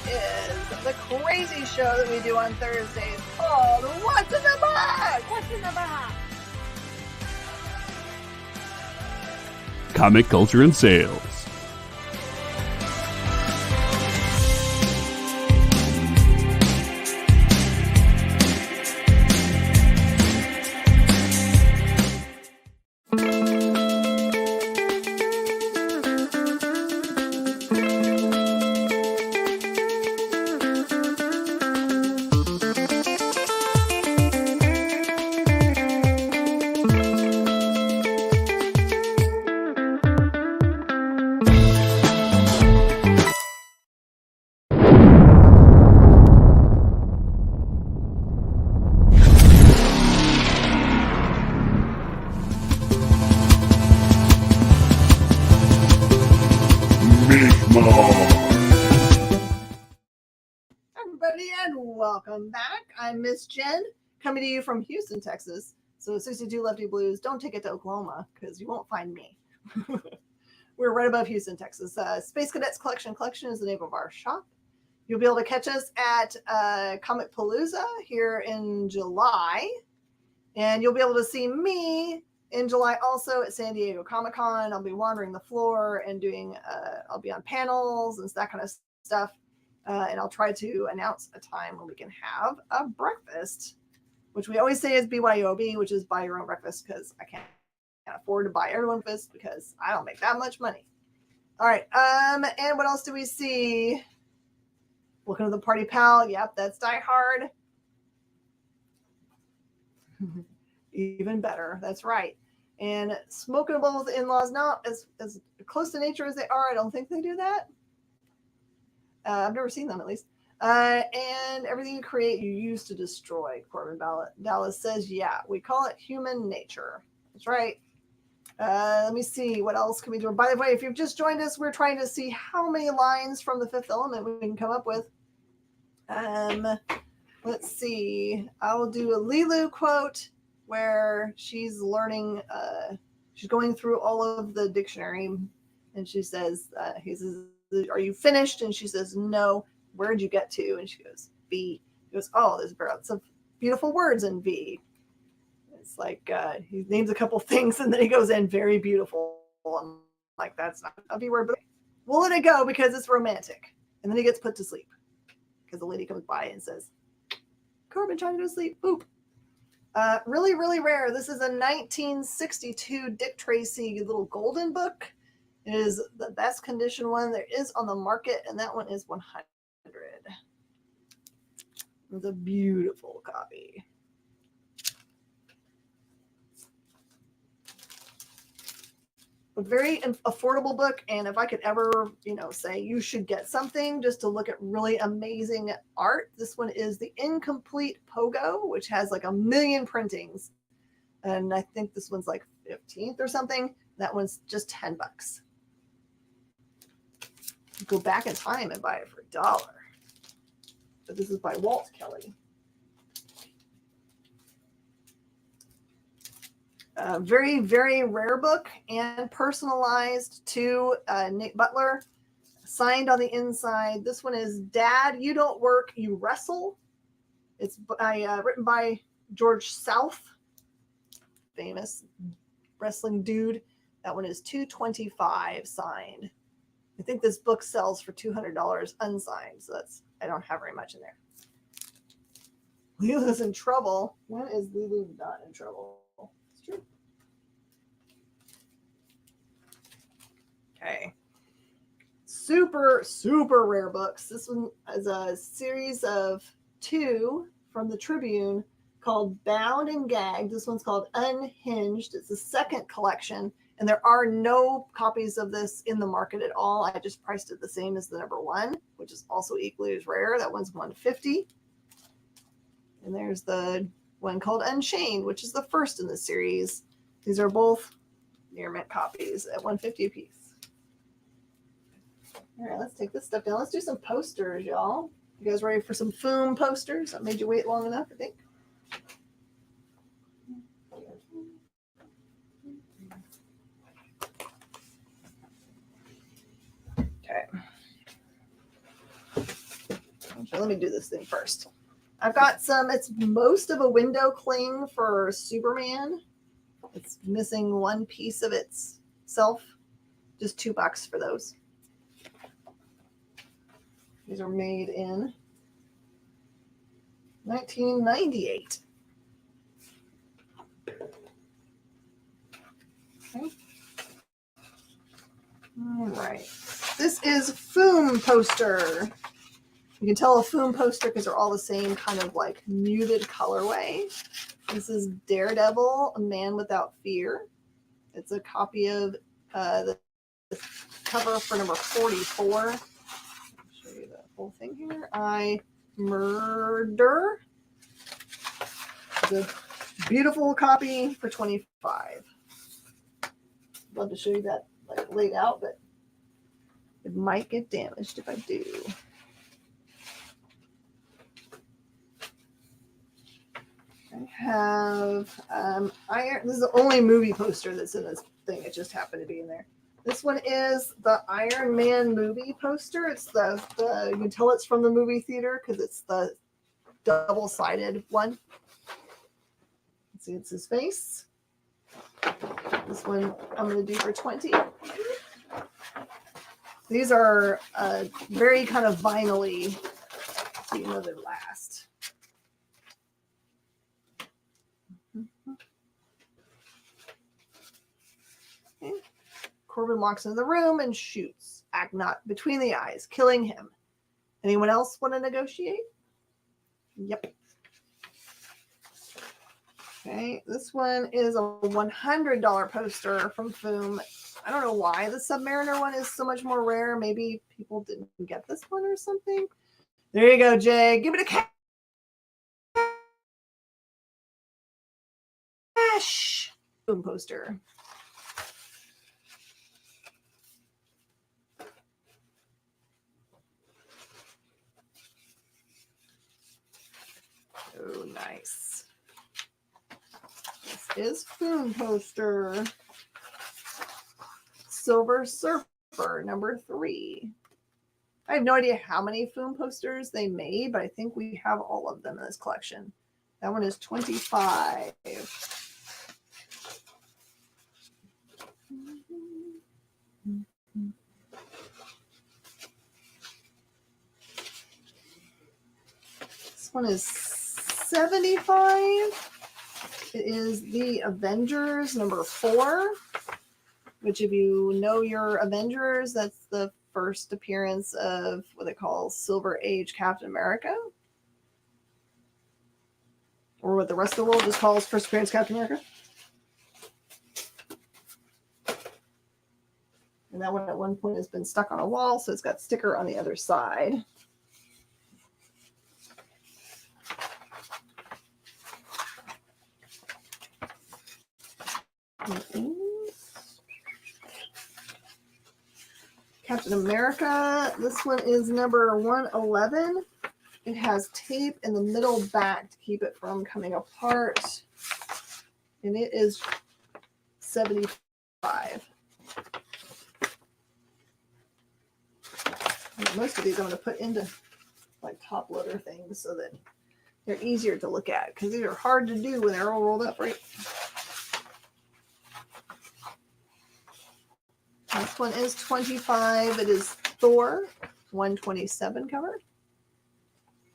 Speaker 2: This is the crazy show that we do on Thursdays called What's in the Box? What's in the Box?
Speaker 1: Comic culture and sales.
Speaker 2: Everybody, and welcome back. I'm Miss Jen, coming to you from Houston, Texas. So 62 Lefty Blues, don't take it to Oklahoma, because you won't find me. We're right above Houston, Texas. Space Cadets Collection is the name of our shop. You'll be able to catch us at Comic Palooza here in July. And you'll be able to see me in July also at San Diego Comic-Con. I'll be wandering the floor and doing, I'll be on panels and that kind of stuff. And I'll try to announce a time when we can have a breakfast, which we always say is BYOB, which is buy your own breakfast, because I can't afford to buy everyone's breakfast because I don't make that much money. All right. And what else do we see? Looking at the Party Pal. Yep, that's Die Hard. Even better. That's right. And smokable with in-laws. Now, as close to nature as they are, I don't think they do that. I've never seen them, at least. And everything you create, you use to destroy. Corbin Dallas says, yeah, we call it human nature. That's right. Let me see. What else can we do? By the way, if you've just joined us, we're trying to see how many lines from The Fifth Element we can come up with. Let's see. I will do a Lilu quote where she's learning, she's going through all of the dictionary, and she says, he says, are you finished? And she says, no. Where'd you get to? And she goes, V. He goes, oh, there's lots of beautiful words in V. It's like he names a couple things and then he goes in very beautiful. I'm like, that's not a V word, but we'll let it go because it's romantic. And then he gets put to sleep because the lady comes by and says, Corbin trying to go to sleep. Boop. Really, really rare. This is a 1962 Dick Tracy little golden book. It is the best condition one there is on the market, and that one is 100. It's a beautiful copy. A very affordable book, and if I could ever, say you should get something just to look at really amazing art, this one is The Incomplete Pogo, which has like 1 million printings. And I think this one's like 15th or something. That one's just $10. Go back in time and buy it for $1. But this is by Walt Kelly. Very, very rare book and personalized to Nick Butler. Signed on the inside. This one is Dad, You Don't Work, You Wrestle. It's written by George South, famous wrestling dude. That one is $225 signed. I think this book sells for $200 unsigned, so I don't have very much in there. Lulu's in trouble. When is Lulu not in trouble? It's true. Okay. Super, super rare books. This one is a series of 2 from the Tribune called Bound and Gagged. This one's called Unhinged. It's the second collection, and there are no copies of this in the market at all. I just priced it the same as the number 1, which is also equally as rare. That one's $150. And there's the one called Unchained, which is the first in the series. These are both near mint copies at $150 a piece. All right, let's take this stuff down. Let's do some posters, y'all. You guys ready for some foam posters? I made you wait long enough, I think. Okay. So let me do this thing first. I've got some, it's most of a window cling for Superman. It's missing one piece of itself. Just $2 for those. These are made in 1998. Okay. All right. This is foam poster. You can tell a foam poster because they're all the same kind of like muted colorway. This is Daredevil, A Man Without Fear. It's a copy of the cover for number 44. I'll show you the whole thing here. I Murder. It's a beautiful copy for $25. Love to show you that like laid out, but it might get damaged if I do. I have Iron. This is the only movie poster that's in this thing. It just happened to be in there. This one is the Iron Man movie poster. It's the you can tell it's from the movie theater because it's the double-sided one. Let's see, it's his face. This one I'm going to do for $20. These are very kind of vinyl-y, so you know they last. Okay. Corbin walks into the room and shoots Agnot between the eyes, killing him. Anyone else want to negotiate? Yep. Okay, this one is a $100 poster from Foom. I don't know why the Submariner one is so much more rare. Maybe people didn't get this one or something. There you go, Jay. Give it a cash. Foom poster. Oh, nice. This is Foom poster. Silver Surfer, number 3. I have no idea how many Foom posters they made, but I think we have all of them in this collection. That one is $25. This one is $75. It is the Avengers number 4, which if you know your Avengers, that's the first appearance of what they call Silver Age Captain America. Or what the rest of the world just calls first appearance Captain America. And that one at one point has been stuck on a wall, so it's got sticker on the other side. Captain America. This one is number 111. It has tape in the middle back to keep it from coming apart. And it is $75. Most of these I'm going to put into like top loader things so that they're easier to look at because these are hard to do when they're all rolled up, right? This one is $25. It is Thor 127 cover. It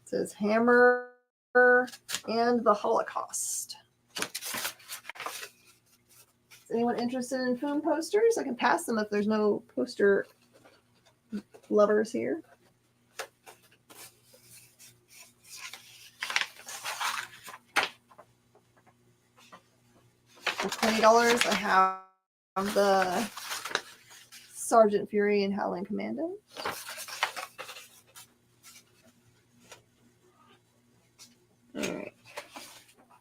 Speaker 2: says Hammer and the Holocaust. Is anyone interested in foam posters? I can pass them if there's no poster lovers here. For $20, I have the Sergeant Fury and Howling Commando. All right.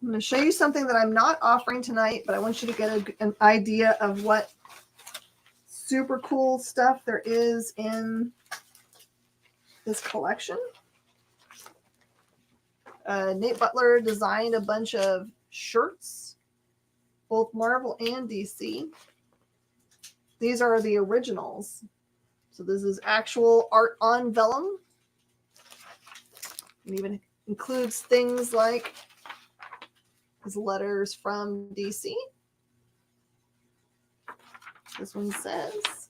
Speaker 2: I'm going to show you something that I'm not offering tonight, but I want you to get an idea of what super cool stuff there is in this collection. Nate Butler designed a bunch of shirts, both Marvel and DC. These are the originals. So this is actual art on vellum. It even includes things like his letters from DC. This one says,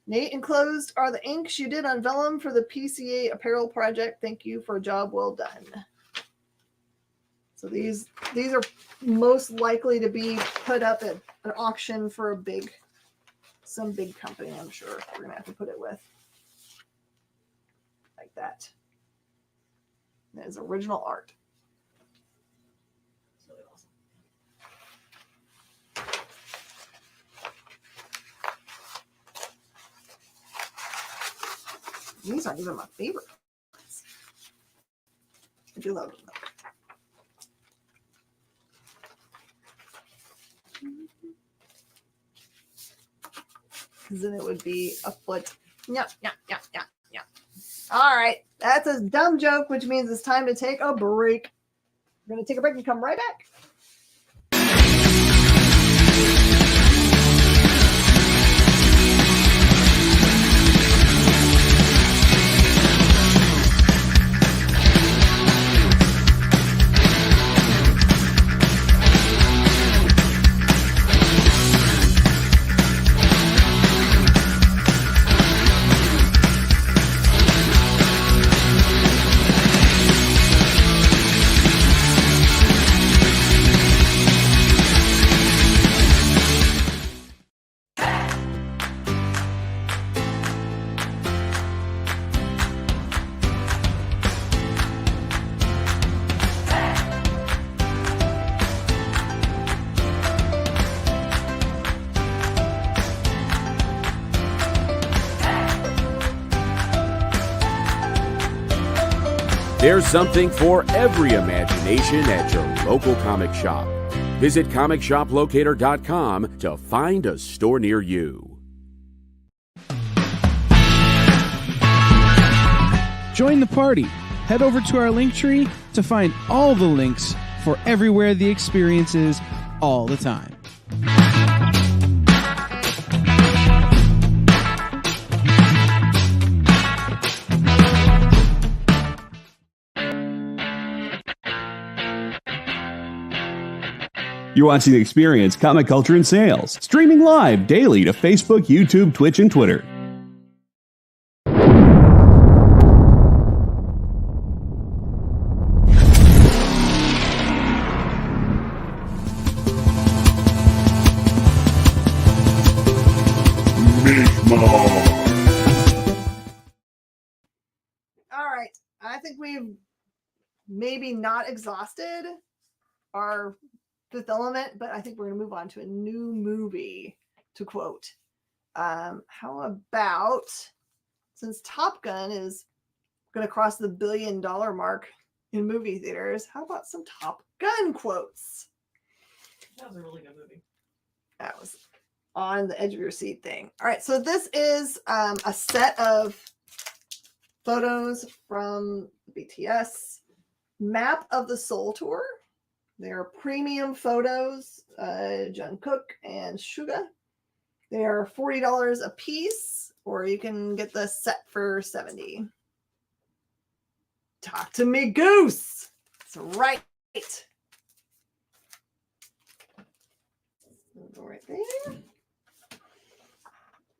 Speaker 2: Nate, enclosed are the inks you did on vellum for the PCA apparel project. Thank you for a job well done. So these are most likely to be put up at an auction for some big company, I'm sure. We're going to have to put it with. Like that. That is original art. It's really awesome. These aren't even my favorite. I do love them though. Because then it would be a foot. Yeah. All right. That's a dumb joke, which means it's time to take a break. We're going to take a break and come right back.
Speaker 16: There's something for every imagination at your local comic shop. Visit ComicShopLocator.com to find a store near you.
Speaker 5: Join the party. Head over to our link tree to find all the links for everywhere the experience is all the time.
Speaker 1: You're watching The Experience, Comic Culture and Sales, streaming live daily to Facebook, YouTube, Twitch, and Twitter.
Speaker 3: Mish Mosh.
Speaker 2: All right. I think we've maybe not exhausted our Fifth Element, but I think we're going to move on to a new movie to quote. How about, since Top Gun is going to cross the $1 billion mark in movie theaters, how about some Top Gun quotes?
Speaker 4: That was a really good movie.
Speaker 2: That was on the edge of your seat thing. All right, so this is a set of photos from BTS Map of the Soul Tour. They're premium photos, Jungkook and Suga. They are $40 a piece, or you can get the set for $70. Talk to me, Goose. That's right. Go right there.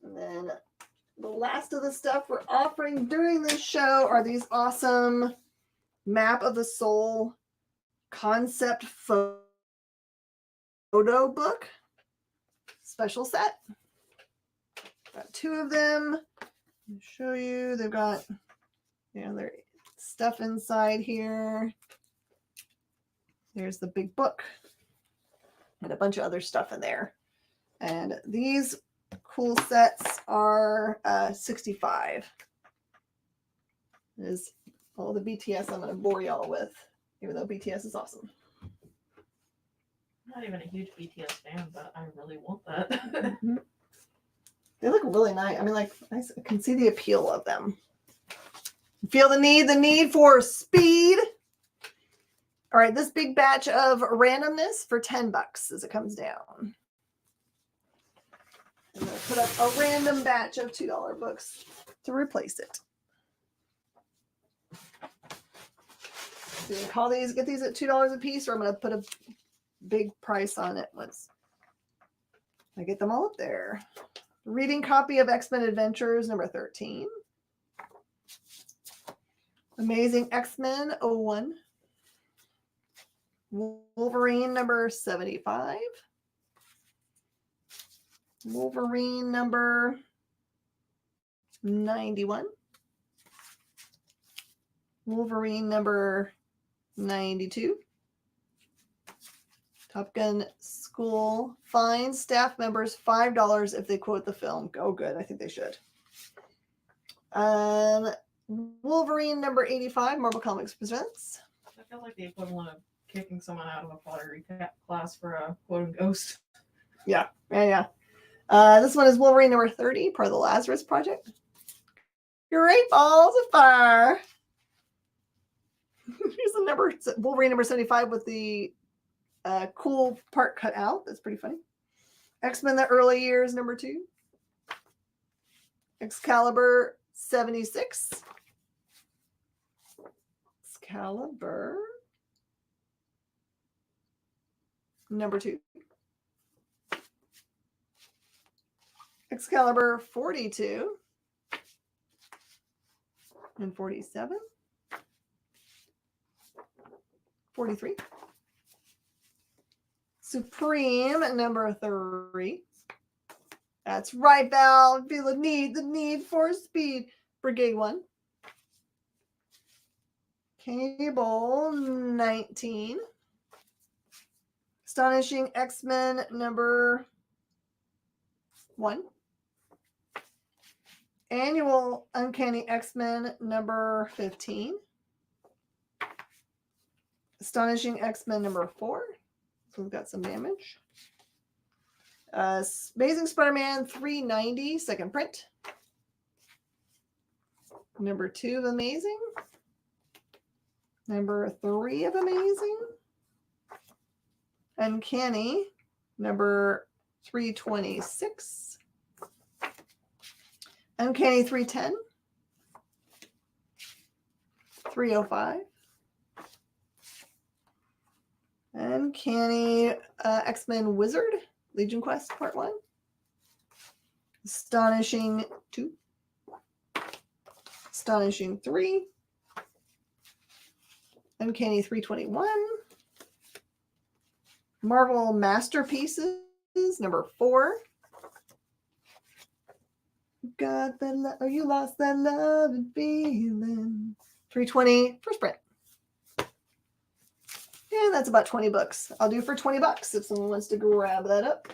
Speaker 2: And then the last of the stuff we're offering during this show are these awesome Map of the Soul concept photo book special set. Got 2 of them. I'll show you. They've got, their stuff inside here. There's the big book and a bunch of other stuff in there. And these cool sets are $65. Is all the BTS I'm going to bore y'all with, even though BTS is awesome.
Speaker 4: I'm not even a huge BTS fan, but I really want that.
Speaker 2: Mm-hmm. They look really nice. I mean, like, I can see the appeal of them. Feel the need for speed. All right, this big batch of randomness for $10 as it comes down. I'm going to put up a random batch of $2 books to replace it. So you can get these at $2 a piece, or I'm going to put a big price on it once I get them all up there. Reading copy of X-Men Adventures number 13. Amazing X-Men 01. Wolverine number 75. Wolverine number 91. Wolverine number 92. Top Gun School fines staff members $5 if they quote the film. Oh, good. I think they should. Wolverine number 85, Marvel Comics presents.
Speaker 4: I feel like the equivalent of kicking someone out of a pottery class for a quoting ghost.
Speaker 2: Yeah. This one is Wolverine number 30, part of the Lazarus Project. Great balls of fire. Here's the number, Wolverine number 75 with the cool part cut out. That's pretty funny. X-Men the Early Years number 2. Excalibur 76. Excalibur number 2. Excalibur 42 and 47. 43. Supreme number 3. That's right, Val. Feel the need for speed. Brigade 1. Cable 19. Astonishing X-Men number 1. Annual Uncanny X-Men number 15. Astonishing X-Men number 4. So we've got some damage. Amazing Spider-Man 390, second print. Number 2 of Amazing. Number 3 of Amazing. Uncanny number 326. Uncanny 310. 305. Uncanny X-Men Wizard, Legion Quest Part 1. Astonishing 2. Astonishing 3. Uncanny 321. Marvel Masterpieces, number 4. Got that love, or you lost that love and feeling. 320, first print. And that's about 20 bucks. I'll do for $20 if someone wants to grab that up.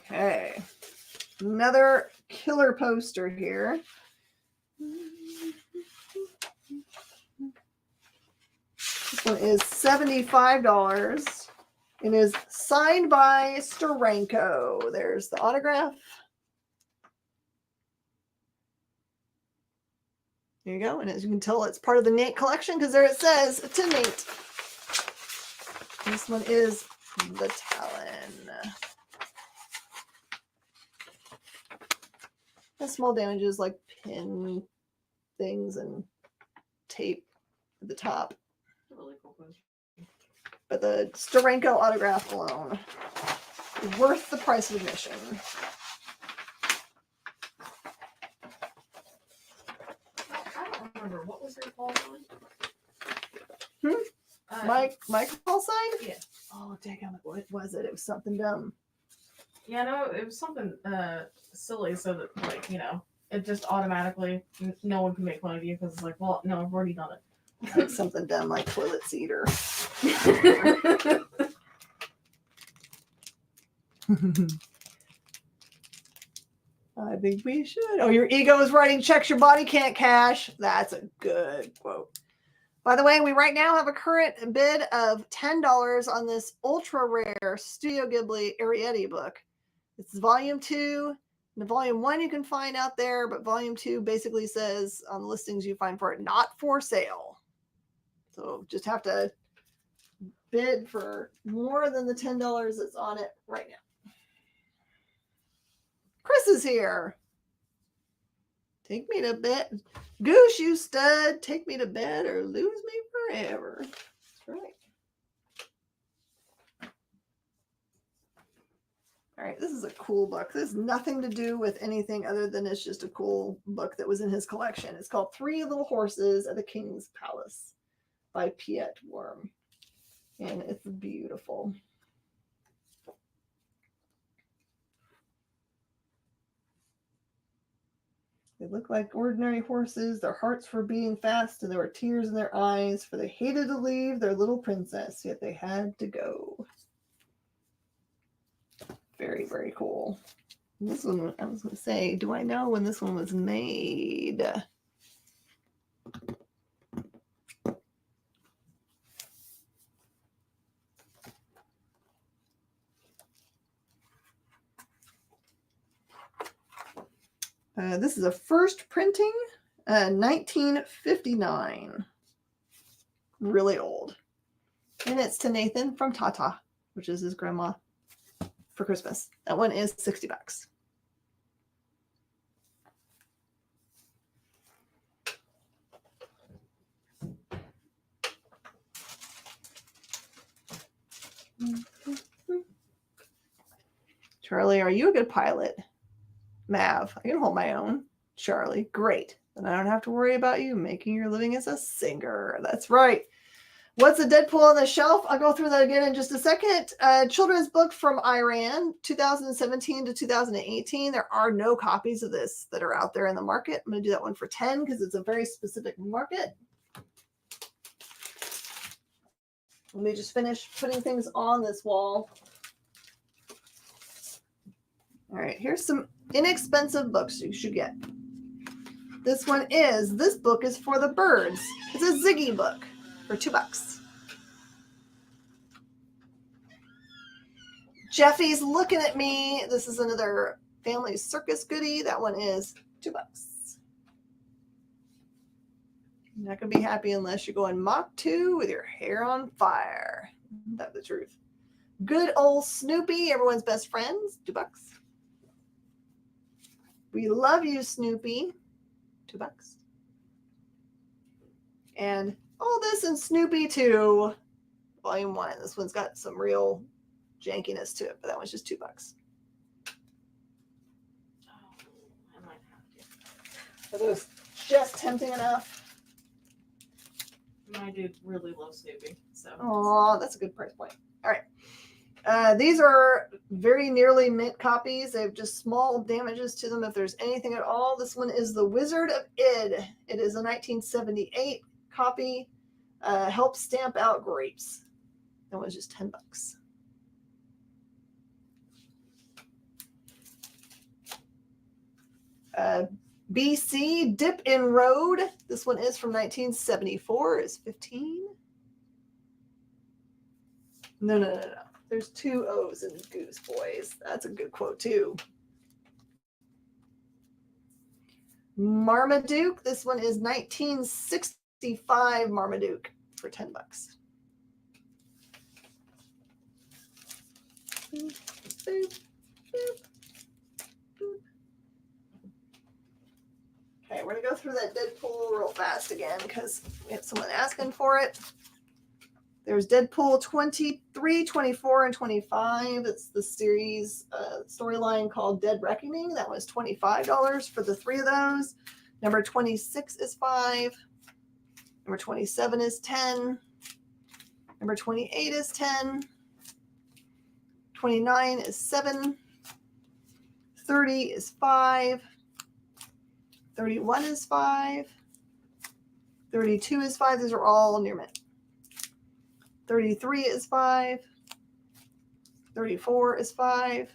Speaker 2: Okay. Another killer poster here. This one is $75. It is signed by Steranko. There's the autograph. There you go. And as you can tell, it's part of the Nate collection because there it says to Nate. This one is the Talon. Has small damages like pin things and tape at the top.
Speaker 4: Really cool question.
Speaker 2: But the Steranko autograph alone is worth the price of admission.
Speaker 4: I don't remember. What was your call sign?
Speaker 2: My call sign?
Speaker 4: Yeah.
Speaker 2: Oh, daggone it. What was it? It was something dumb.
Speaker 4: Yeah, no, it was something silly so that, like, you know, it just automatically, no one can make fun of you because it's like, well, no, I've already done it.
Speaker 2: Like something dumb like toilet seater. I think we should. Oh, your ego is writing checks your body can't cash. That's a good quote. By the way, we right now have a current bid of $10 on this ultra rare Studio Ghibli Arrietty book. It's volume 2. The volume 1 you can find out there, but volume 2 basically says on the listings you find for it, not for sale. So just have to bid for more than the $10 that's on it right now. Chris is here. Take me to bed. Goose, you stud. Take me to bed or lose me forever. That's right. All right, this is a cool book. This has nothing to do with anything other than it's just a cool book that was in his collection. It's called Three Little Horses at the King's Palace by Piet Worm. And it's beautiful. They look like ordinary horses, their hearts were beating fast, and there were tears in their eyes, for they hated to leave their little princess, yet they had to go. Very, very cool. And this one, I was going to say, do I know when this one was made? This is a first printing, 1959. Really old. And it's to Nathan from Tata, which is his grandma, for Christmas. That one is $60. Charlie, are you a good pilot? Mav, I can hold my own. Charlie, great. Then I don't have to worry about you making your living as a singer. That's right. What's a Deadpool on the shelf? I'll go through that again in just a second. Children's book from Iran, 2017 to 2018. There are no copies of this that are out there in the market. I'm going to do that one for 10 because it's a very specific market. Let me just finish putting things on this wall. All right, here's some inexpensive books you should get. This book is for the birds. It's a Ziggy book for $2. Jeffy's looking at me. This is another family circus goodie. That one is $2. You're not going to be happy unless you're going Mach 2 with your hair on fire. That's the truth. Good old Snoopy, everyone's best friends, $2. We love you, Snoopy. $2. And all this in Snoopy 2, Volume 1. This one's got some real jankiness to it, but that one's just $2. Are those just tempting enough?
Speaker 4: I do really love Snoopy. So.
Speaker 2: Oh, that's a good price point. All right. These are very nearly mint copies. They have just small damages to them if there's anything at all. This one is The Wizard of Id. It is a 1978 copy. Help stamp out grapes. That was just $10. BC Dip in Road. This one is from 1974. Is $15. No. There's 2 O's in Goose Boys. That's a good quote too. Marmaduke. This one is 1965 Marmaduke for $10. Boop, boop, boop, boop. Okay, we're gonna go through that Deadpool real fast again because we have someone asking for it. There's Deadpool 23, 24, and 25. It's the series storyline called Dead Reckoning. That was $25 for the 3 of those. Number 26 is $5. Number 27 is $10. Number 28 is $10. 29 is $7. 30 is $5. 31 is $5. 32 is $5. These are all near mint. 33 is $5. 34 is $5.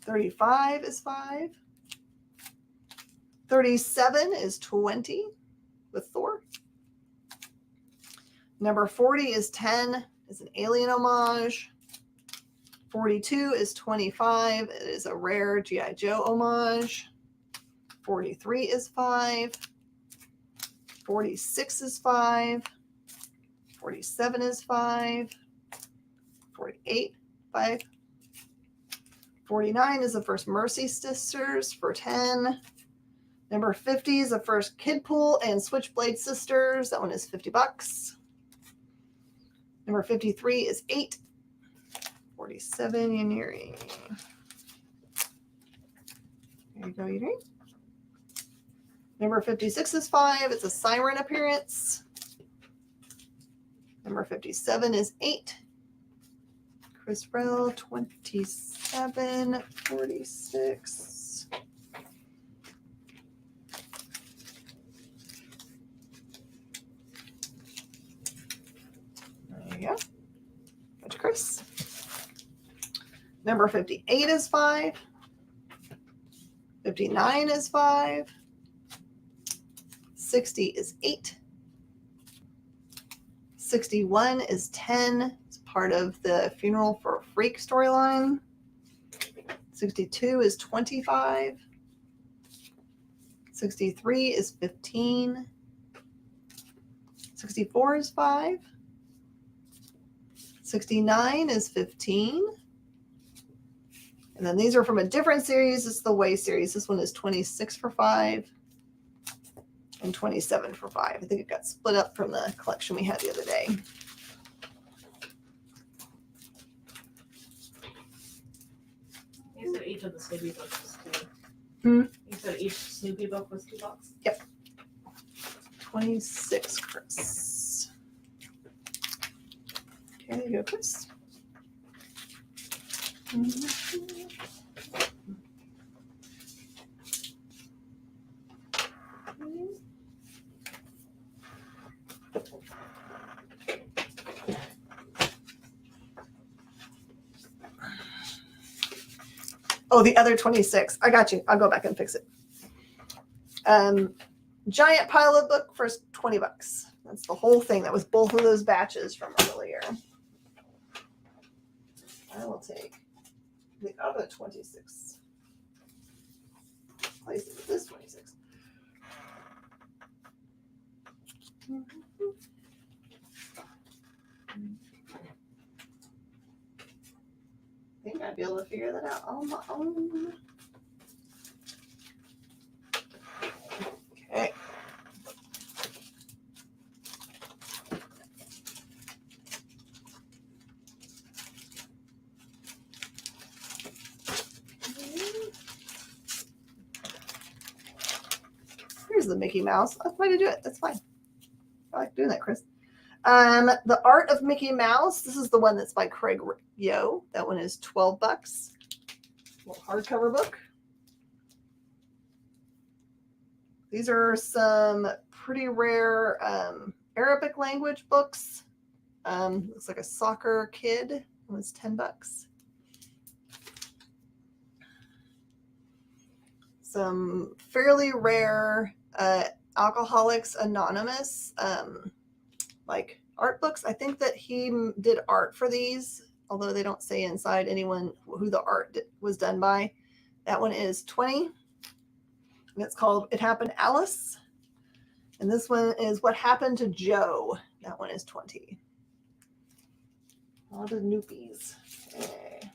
Speaker 2: 35 is $5. 37 is $20 with Thor. Number 40 is 10. It's an Alien homage. 42 is 25. It is a rare G.I. Joe homage. 43 is 5. 46 is 5. 47 is 5. 48, 5. 49 is the first Mercy Sisters for 10. Number 50 is the first Kidpool and Switchblade Sisters. That one is $50. Number 53 is 8. 47 Yaniri. There you go, Yaniri. Number 56 is 5. It's a Siren appearance. Number 57 is 8. Chris Rell, 27, 46. There you go. Go to Chris. Number 58 is 5. 59 is 5. 60 is 8. 61 is 10. It's part of the Funeral for a Freak storyline. 62 is 25. 63 is 15. 64 is 5. 69 is 15. And then these are from a different series. This is the Way series. This one is 26 for 5. And 27 for 5. I think it got split up from the collection we had the other day.
Speaker 4: You said each of the Snoopy books was $2.
Speaker 2: You
Speaker 4: said each Snoopy book was $2?
Speaker 2: Yep. 26, Chris. Okay, there you go, Chris. Oh, the other 26. I got you. I'll go back and fix it. Giant pile of book for $20. That's the whole thing. That was both of those batches from earlier. I will take the other 26. Place it with this 26. I think I'd be able to figure that out on my own. Okay. Here's the Mickey Mouse. That's the way to do it. That's fine. I like doing that, Chris. The Art of Mickey Mouse. This is the one that's by Craig Yo. That one is $12. Little hardcover book. These are some pretty rare Arabic language books. Looks like a soccer kid. It was $10. Some fairly rare Alcoholics Anonymous, like art books. I think that he did art for these, although they don't say inside anyone who the art was done by. That one is 20. And it's called It Happened Alice. And this one is What Happened to Joe. That one is 20. All the noopies. Okay.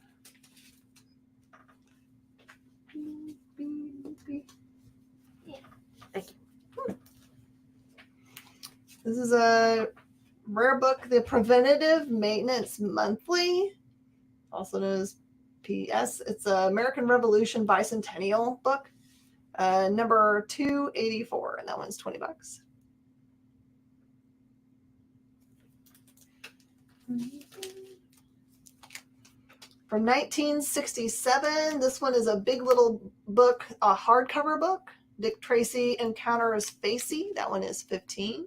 Speaker 13: Yeah. Thank you.
Speaker 2: This is a rare book, The Preventative Maintenance Monthly, also known as PS. It's an American Revolution Bicentennial book, number 284, and that one's $20. From 1967, this one is a big little book, a hardcover book. Dick Tracy Encounters Facey. That one is 15.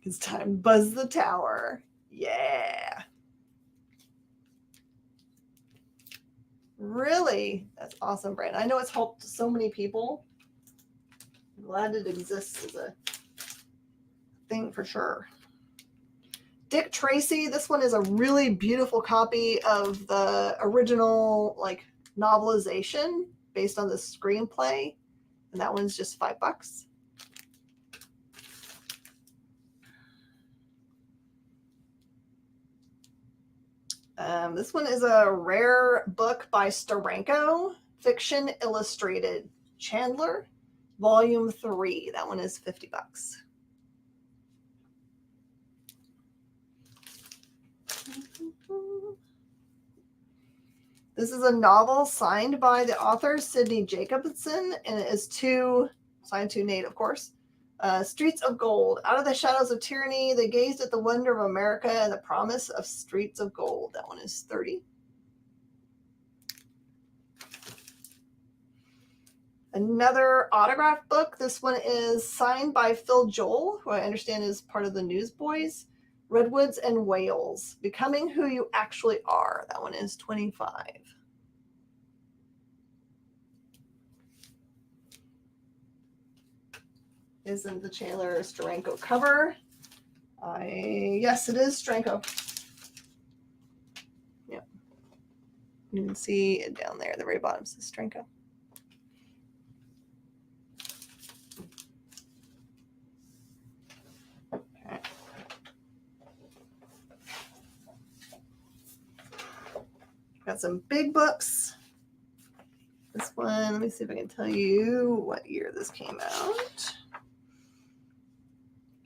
Speaker 2: It's time. Buzz the Tower. Yeah. Really? That's awesome, Brandon. I know it's helped so many people. I'm glad it exists as a thing for sure. Dick Tracy. This one is a really beautiful copy of the original like novelization based on the screenplay. And that one's just $5. This one is a rare book by Steranko, Fiction Illustrated, Chandler, Volume 3. That one is $50. This is a novel signed by the author, Sidney Jacobson, and it is signed to Nate, of course. Streets of Gold. Out of the shadows of tyranny, they gazed at the wonder of America and the promise of Streets of Gold. That one is 30. Another autograph book. This one is signed by Phil Joel, who I understand is part of the Newsboys. Redwoods and Whales. Becoming Who You Actually Are. That one is 25. Isn't the Chandler Steranko cover? Yes, it is Steranko. Yep. You can see it down there at the very bottom says Steranko. Okay. Got some big books. This one, let me see if I can tell you what year this came out.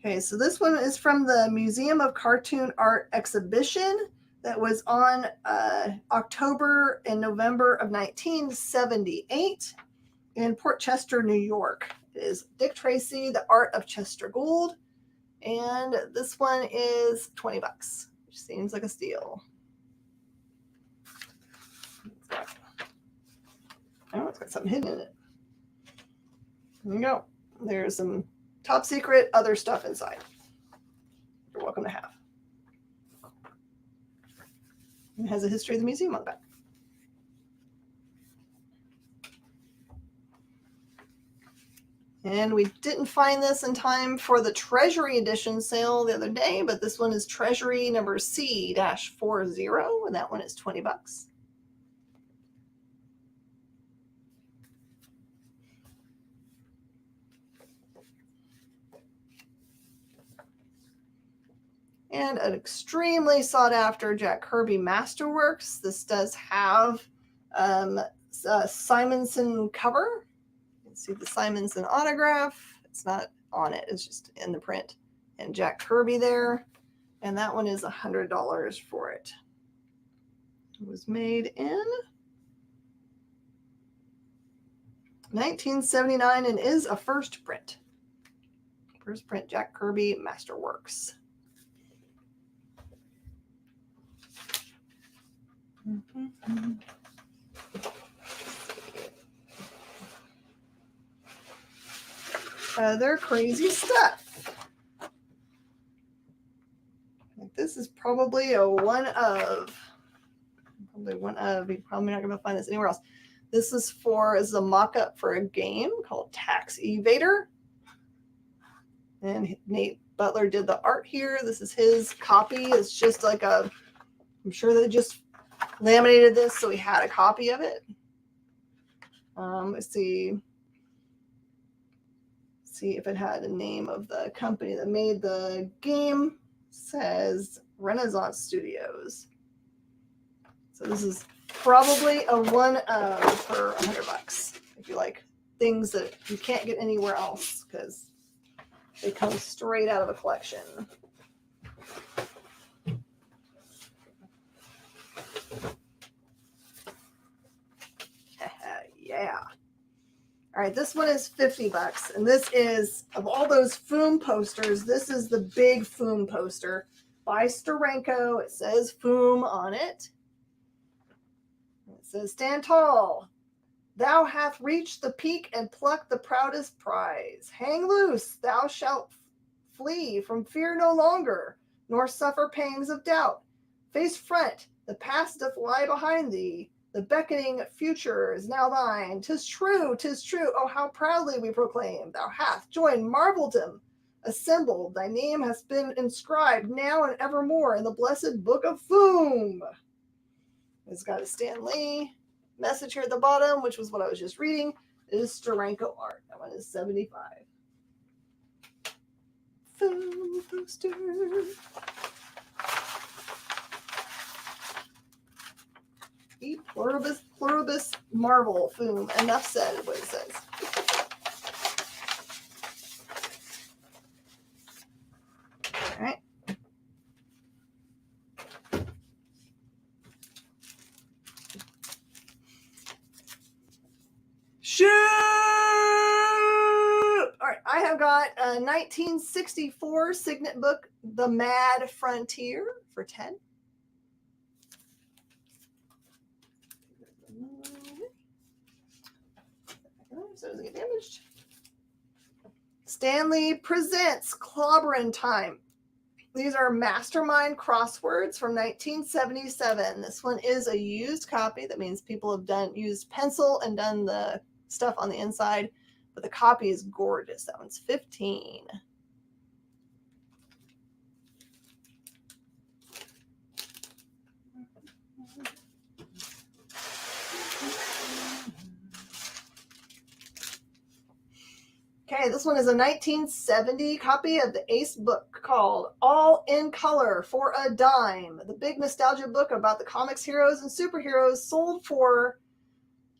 Speaker 2: Okay, so this one is from the Museum of Cartoon Art exhibition that was on October and November of 1978 in Port Chester, New York. It is Dick Tracy, The Art of Chester Gould, and this one is $20, which seems like a steal. Oh, it's got something hidden in it. There you go. There's some top secret other stuff inside. You're welcome to have. It has a history of the museum on the back. And we didn't find this in time for the Treasury edition sale the other day, but this one is Treasury number C-40, and that one is $20. And an extremely sought after Jack Kirby Masterworks. This does have a Simonson cover. You can see the Simonson autograph. It's not on it, it's just in the print. And Jack Kirby there. And that one is $100 for it. It was made in 1979 and is a first print. First print Jack Kirby Masterworks. They're crazy stuff. Like this is probably a one of. You're probably not going to find this anywhere else. This is a mock-up for a game called Tax Evader. And Nate Butler did the art here. This is his copy. It's just like I'm sure they just laminated this, so we had a copy of it. Let's see if it had a name of the company that made the game. It says Renaissance Studios. So this is probably a one of for $100 if you like things that you can't get anywhere else because they come straight out of a collection. Yeah. All right, this one is $50, and this is, of all those Foom posters, this is the big Foom poster by Steranko. It says Foom on it. It says, "Stand tall. Thou hath reached the peak and plucked the proudest prize. Hang loose, thou shalt flee from fear no longer, nor suffer pangs of doubt. Face front, the past doth lie behind thee. The beckoning future is now thine. 'Tis true, 'tis true. Oh, how proudly we proclaim. Thou hast joined marveldom. Assembled, thy name has been inscribed now and evermore in the blessed book of Foom." It's got a Stan Lee message here at the bottom, which was what I was just reading. It is Steranko art. That one is $75. Foom poster. E pluribus Marvel Foom. Enough said is what it says. All right. Shoot! All right, I have got a 1964 Signet book, The Mad Frontier, for $10. So it doesn't get damaged. Stanley presents Clobberin' Time. These are Mastermind crosswords from 1977. This one is a used copy. That means people have used pencil and done the stuff on the inside, but the copy is gorgeous. That one's $15. Okay, this one is a 1970 copy of the Ace book called All in Color for a Dime. The big nostalgia book about the comics heroes and superheroes, sold for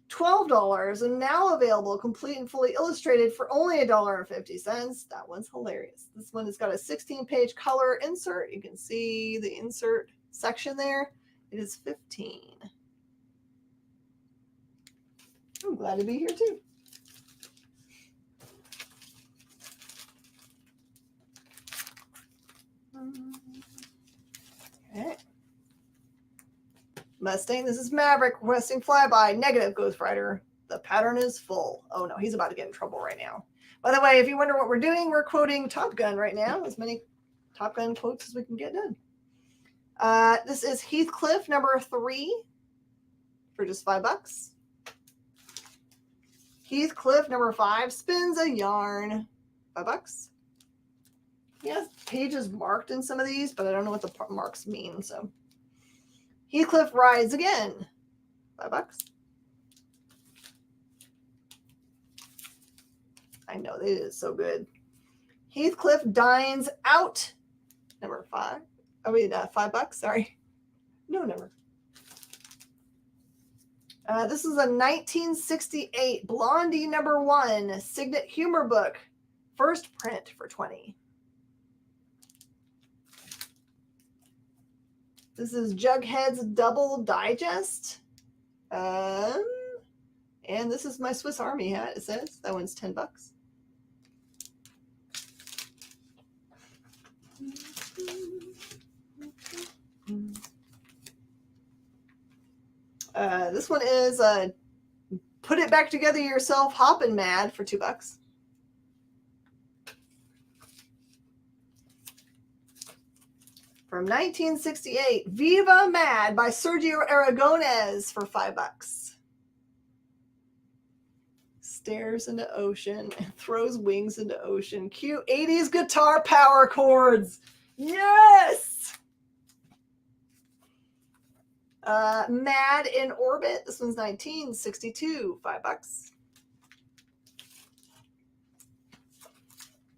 Speaker 2: $12 and now available complete and fully illustrated for only $1.50. That one's hilarious. This one has got a 16-page color insert. You can see the insert section there. It is $15. I'm glad to be here too. Okay. Mustang, this is Maverick requesting flyby. Negative, Ghost Rider. The pattern is full. Oh no, he's about to get in trouble right now. By the way, if you wonder what we're doing, we're quoting Top Gun right now. As many Top Gun quotes as we can get done. This is Heathcliff number 3 for just $5. Heathcliff number 5 spins a yarn. $5. He has pages marked in some of these, but I don't know what the marks mean. So Heathcliff rides again. $5. I know it is so good. Heathcliff dines out. Number 5. I mean, $5. Sorry, no number. This is a 1968 Blondie number 1 Signet humor book, first print for $20. This is Jughead's Double Digest. And this is my Swiss Army hat, it says. That one's $10. This one is Put It Back Together Yourself Hoppin' Mad for $2. From 1968, Viva Mad by Sergio Aragonés for $5. stares into ocean and throws wings into ocean. Cute 80s guitar power chords. Yes! Mad in Orbit. This one's 1962. $5.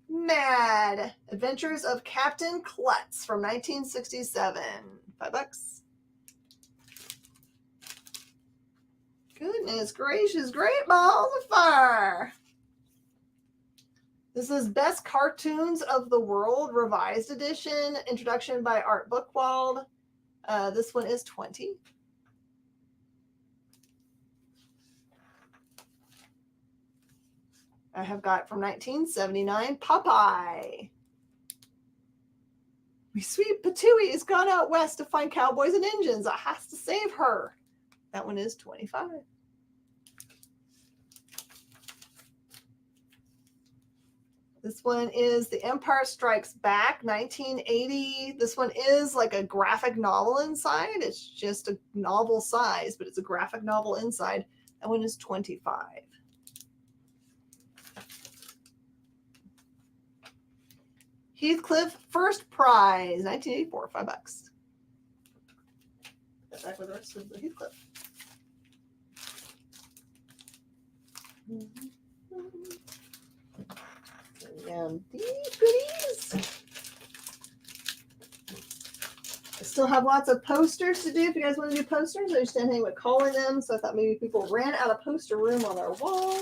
Speaker 2: Mad Adventures of Captain Klutz from 1967. $5. Goodness gracious, great balls of fire. This is Best Cartoons of the World, Revised Edition, introduction by Art Buchwald. This one is 20. I have got from 1979, Popeye. My sweet Patooey has gone out west to find cowboys and Indians. I has to save her. That one is 25. This one is The Empire Strikes Back, 1980. This one is like a graphic novel inside. It's just a novel size, but it's a graphic novel inside. That one is 25. Heathcliff First Prize, 1984, $5. Back with the rest of the Heathcliff. And these goodies. I still have lots of posters to do. If you guys want to do posters, I understand anything with calling them. So I thought maybe people ran out of poster room on their wall.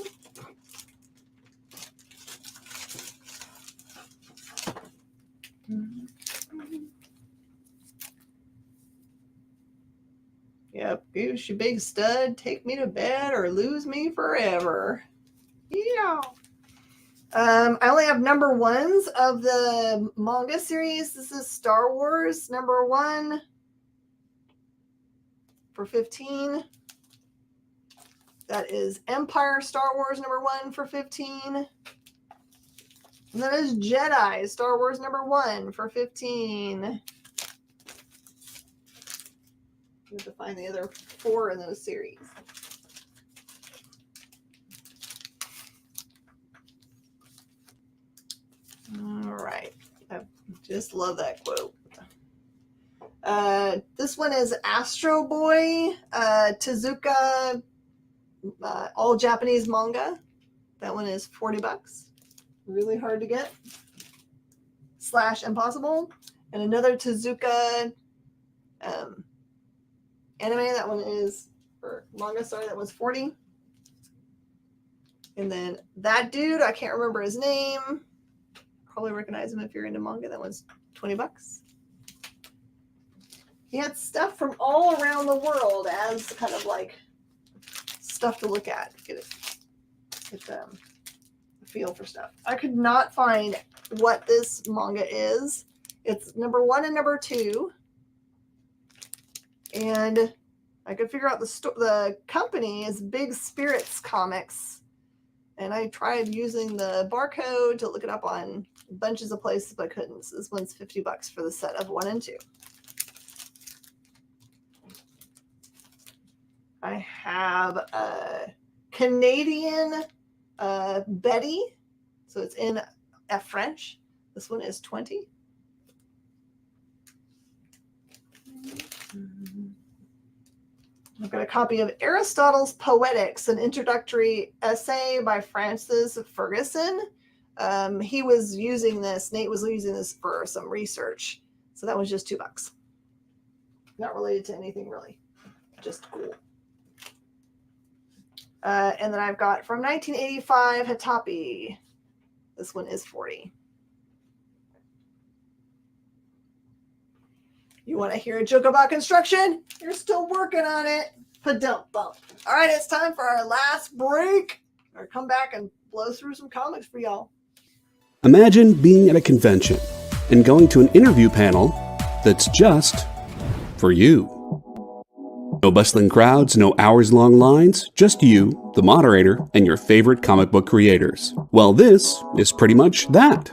Speaker 2: Yep, Goose, you big stud, take me to bed or lose me forever. Yeah. I only have number ones of the manga series. This is Star Wars number 1 for 15. That is Empire Star Wars number 1 for 15. And that is Jedi Star Wars number 1 for 15. You have to find the other 4 in those series. All right. I just love that quote. This one is Astro Boy, Tezuka, all Japanese manga. That one is $40. Really hard to get. / impossible. And another Tezuka anime. That one is, or manga, sorry, that was 40. And then that dude, I can't remember his name. Probably recognize him if you're into manga. That one's $20. He had stuff from all around the world as kind of like stuff to look at. Get a feel for stuff. I could not find what this manga is. It's number 1 and number 2. And I could figure out the company is Big Spirits Comics. And I tried using the barcode to look it up on bunches of places, but I couldn't. So this one's $50 for the set of 1 and 2. I have a Canadian Betty. So it's in French. This one is 20. I've got a copy of Aristotle's Poetics, an introductory essay by Francis Ferguson. He was using this, Nate was using this for some research. So that was just $2. Not related to anything really, just cool. And then I've got from 1985, Hatapi. This one is 40. You want to hear a joke about construction? You're still working on it. Pa-dump bump. All right, it's time for our last break. Or come back and blow through some comics for y'all.
Speaker 1: Imagine being at a convention and going to an interview panel that's just for you. No bustling crowds, no hours-long lines, just you, the moderator, and your favorite comic book creators. Well, this is pretty much that.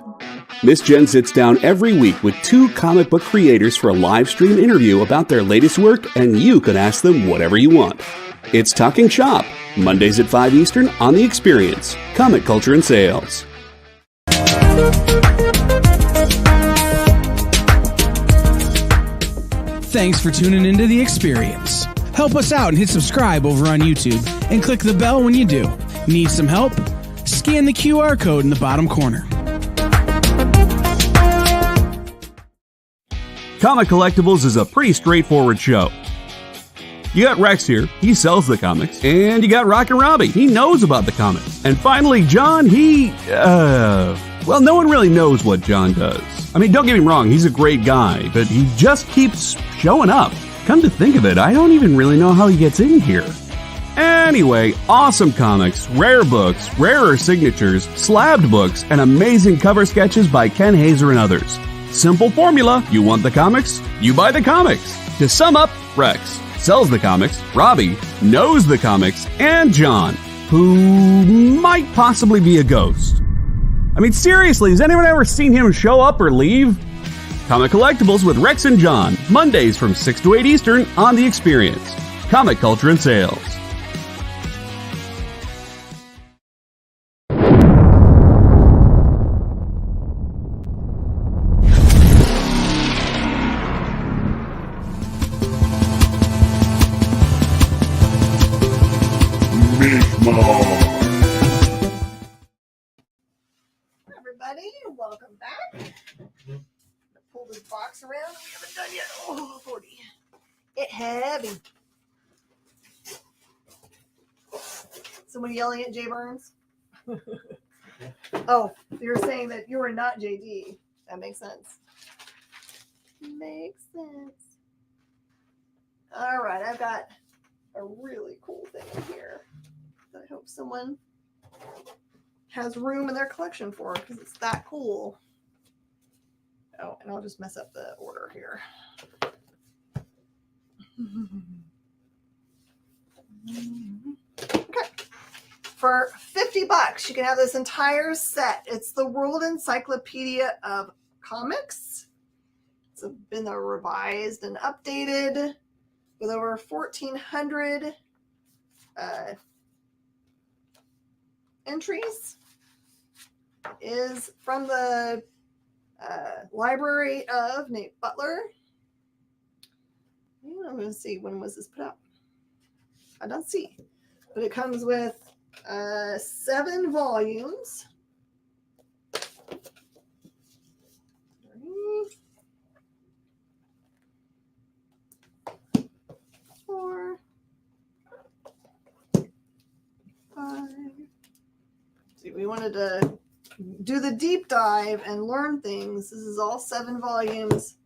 Speaker 1: Miss Jen sits down every week with 2 comic book creators for a live stream interview about their latest work, and you can ask them whatever you want. It's Talking Shop, Mondays at 5 Eastern on The Experience, Comic Culture and Sales.
Speaker 5: Thanks for tuning into The Experience. Help us out and hit subscribe over on YouTube and click the bell when you do. Need some help? Scan the QR code in the bottom corner.
Speaker 1: Comic Collectibles is a pretty straightforward show. You got Rex here, he sells the comics, and you got Rockin' Robbie, he knows about the comics. And finally, John, well, no one really knows what John does. I mean, don't get me wrong, he's a great guy, but he just keeps showing up. Come to think of it, I don't even really know how he gets in here. Anyway, awesome comics, rare books, rarer signatures, slabbed books, and amazing cover sketches by Ken Hazer and others. Simple formula, you want the comics, you buy the comics. To sum up, Rex sells the comics, Robbie knows the comics, and John, who might possibly be a ghost. I mean, seriously, has anyone ever seen him show up or leave? Comic Collectibles with Rex and John, Mondays from 6 to 8 Eastern on The Experience, Comic Culture and Sales.
Speaker 3: Mish Mosh.
Speaker 2: Everybody, welcome back. Pull this box around. We haven't done yet. Oh, 40. It's heavy. Someone yelling at Jay Burns? Oh, you're saying that you are not JD. That makes sense. Makes sense. All right, I've got a really cool thing here that I hope someone has room in their collection for because it's that cool. Oh, and I'll just mess up the order here. Okay. For $50, you can have this entire set. It's the World Encyclopedia of Comics. It's been revised and updated with over 1,400 entries. It is from the library of Nate Butler. I'm going to see, when was this put out? I don't see. But it comes with 7 volumes. 3, 4, 5. See, we wanted to do the deep dive and learn things. This is all 7 volumes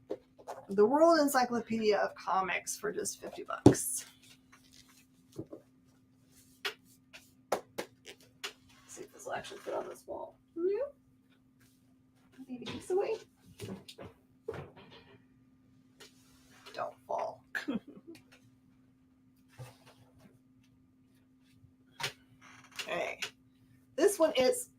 Speaker 2: of the World Encyclopedia of Comics for just $50. Let's see if this will actually fit on this wall. Nope. Maybe this away. Don't fall. Okay. This one is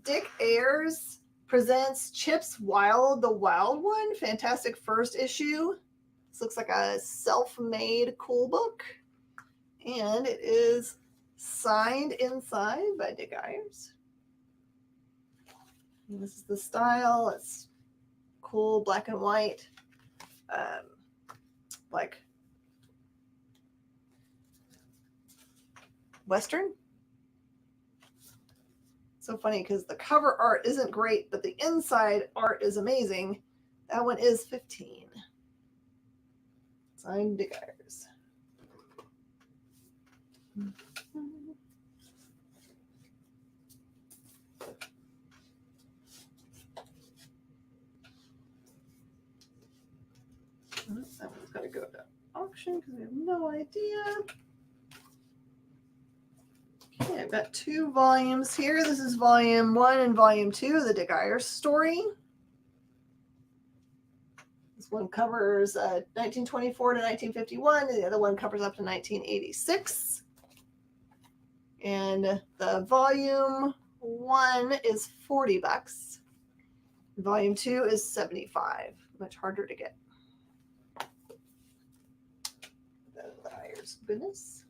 Speaker 2: Dick Ayers presents Chips Wild, the Wild One. Fantastic first issue. This looks like a self-made cool book. And it is signed inside by Dick Ayers. And this is the style. It's cool, black and white. Like Western. So funny because the cover art isn't great, but the inside art is amazing. That one is $15. Signed Dick Ayers. That one's got to go to auction because we have no idea. Okay, I've got 2 volumes here. This is volume 1 and volume 2 of the Dick Ayers story. This one covers 1924 to 1951, and the other one covers up to 1986. And the volume 1 is $40. Volume 2 is $75. Much harder to get. The Ayers goodness.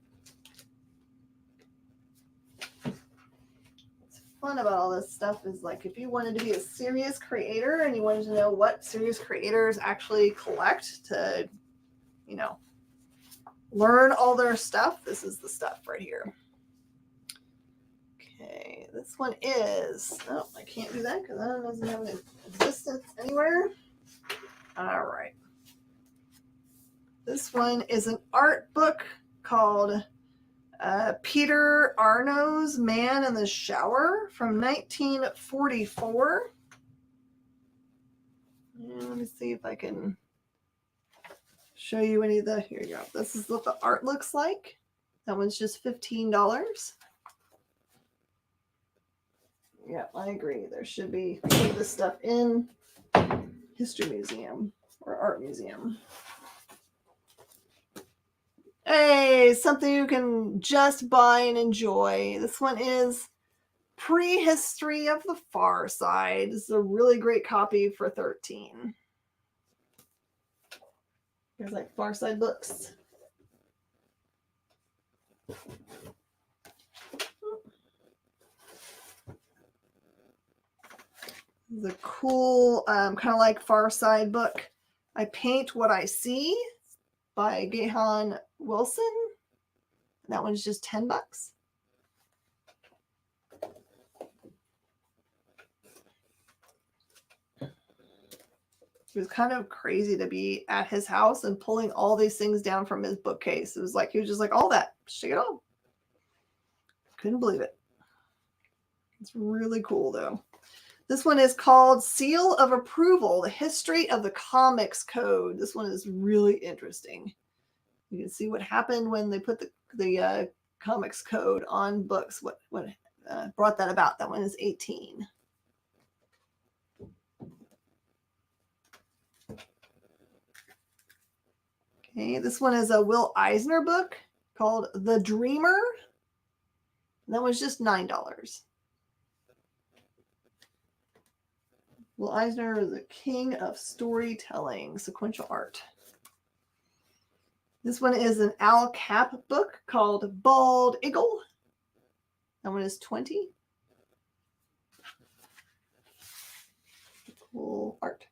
Speaker 2: fun about all this stuff is like if you wanted to be a serious creator and you wanted to know what serious creators actually collect to, you know, learn all their stuff, this is the stuff right here. Okay, this one is, oh, I can't do that because that doesn't have an existence anywhere. All right. This one is an art book called Peter Arno's Man in the Shower from 1944. And let me see if I can show you any of the, here you go. This is what the art looks like. That one's just $15. Yeah, I agree. There should be this stuff in History Museum or Art Museum. Hey, something you can just buy and enjoy. This one is Prehistory of the Far Side. This is a really great copy for $13. There's like Far Side books. This is a cool, kind of like Far Side book. I Paint What I See by Gahan Wilson. That one's just $10. It was kind of crazy to be at his house and pulling all these things down from his bookcase. It was like, he was just like, all that, just take it all. Couldn't believe it. It's really cool though. This one is called Seal of Approval, The History of the Comics Code. This one is really interesting. You can see what happened when they put the comics code on books. What brought that about? That one is $18. Okay, this one is a Will Eisner book called The Dreamer. That was just $9. Will Eisner is the king of storytelling, sequential art. This one is an Al Cap book called Bald Eagle. That one is $20. Cool art.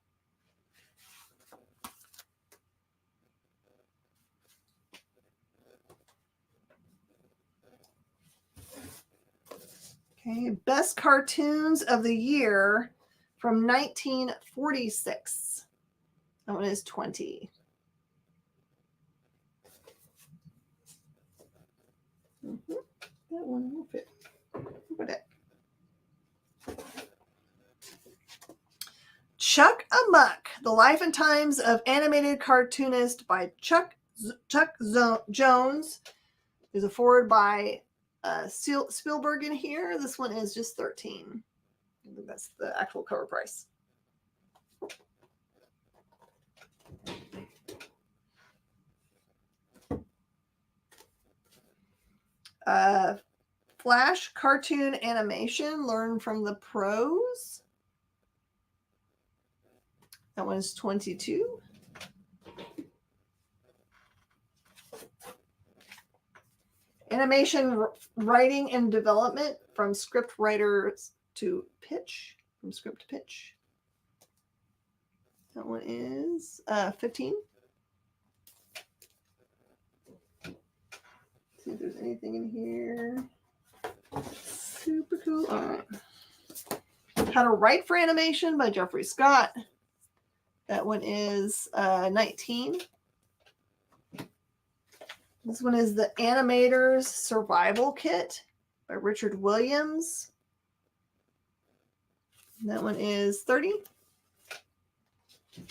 Speaker 2: Okay, best cartoons of the year from 1946. That one is $20. That one will fit. Look at it. Chuck Amuck, The Life and Times of Animated Cartoonist by Chuck Jones. There's a foreword by Spielberg in here. This one is just $13. I think that's the actual cover price. Flash cartoon animation, learn from the pros. That one is $22. Animation writing and development from script writers to pitch, from script to pitch. That one is $15. See if there's anything in here. Super cool. All right. How to Write for Animation by Jeffrey Scott. That one is $19. This one is The Animator's Survival Kit by Richard Williams. That one is $30.
Speaker 4: I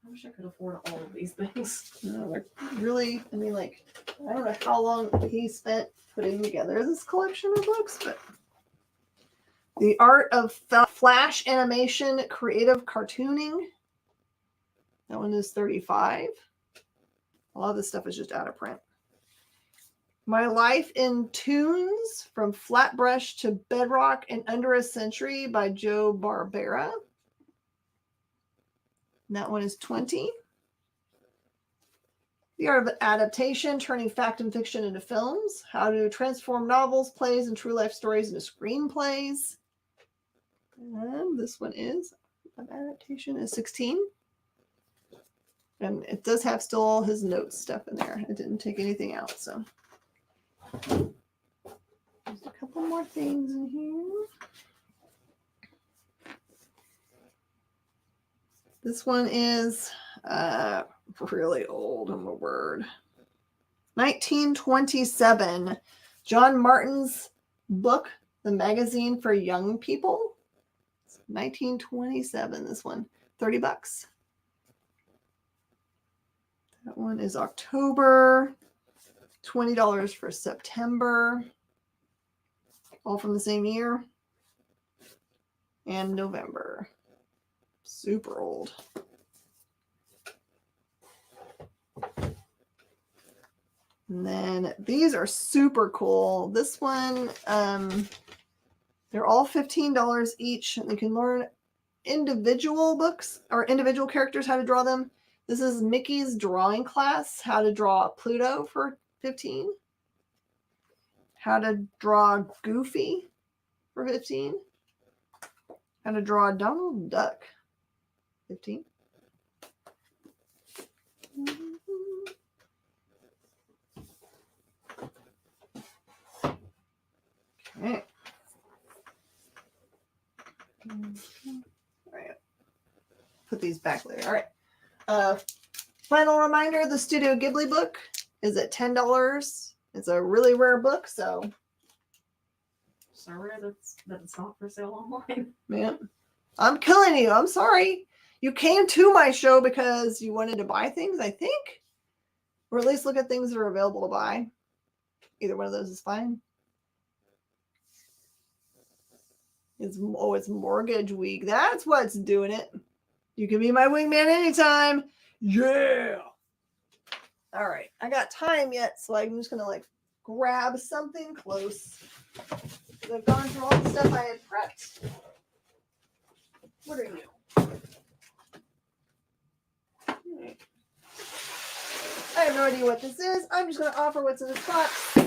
Speaker 4: wish I could afford all of these things.
Speaker 2: No, they're really, I mean, like, I don't know how long he spent putting together this collection of books, but The Art of Flash Animation Creative Cartooning. That one is $35. A lot of this stuff is just out of print. My Life in Tunes, From Flatbrush to Bedrock in Under a Century by Joe Barbera. And that one is $20. The Art of Adaptation, Turning Fact and Fiction into Films. How to Transform Novels, Plays, and True Life Stories into Screenplays. And this one is an adaptation is 16. And it does have still all his notes stuff in there. I didn't take anything out, so. There's a couple more things in here. This one is really old, oh my word. 1927. John Martin's book, The Magazine for Young People. 1927, this one. $30. That one is October. $20 for September. All from the same year. And November. Super old. And then these are super cool. This one, they're all $15 each, and you can learn individual books or individual characters how to draw them. This is Mickey's drawing class, how to draw Pluto for 15. How to draw Goofy for 15. How to draw Donald Duck, 15. Okay. All right. Put these back later. All right. Final reminder, the Studio Ghibli book is at $10. It's a really rare book, so.
Speaker 4: So rare that it's not for sale online.
Speaker 2: Man, I'm killing you. I'm sorry. You came to my show because you wanted to buy things, I think. Or at least look at things that are available to buy. Either one of those is fine. It's mortgage week. That's what's doing it. You can be my wingman anytime. Yeah. All right. I got time yet, so I'm just going to grab something close. I've gone through all the stuff I had prepped. What are you? Okay. I have no idea what this is. I'm just going to offer what's in this box.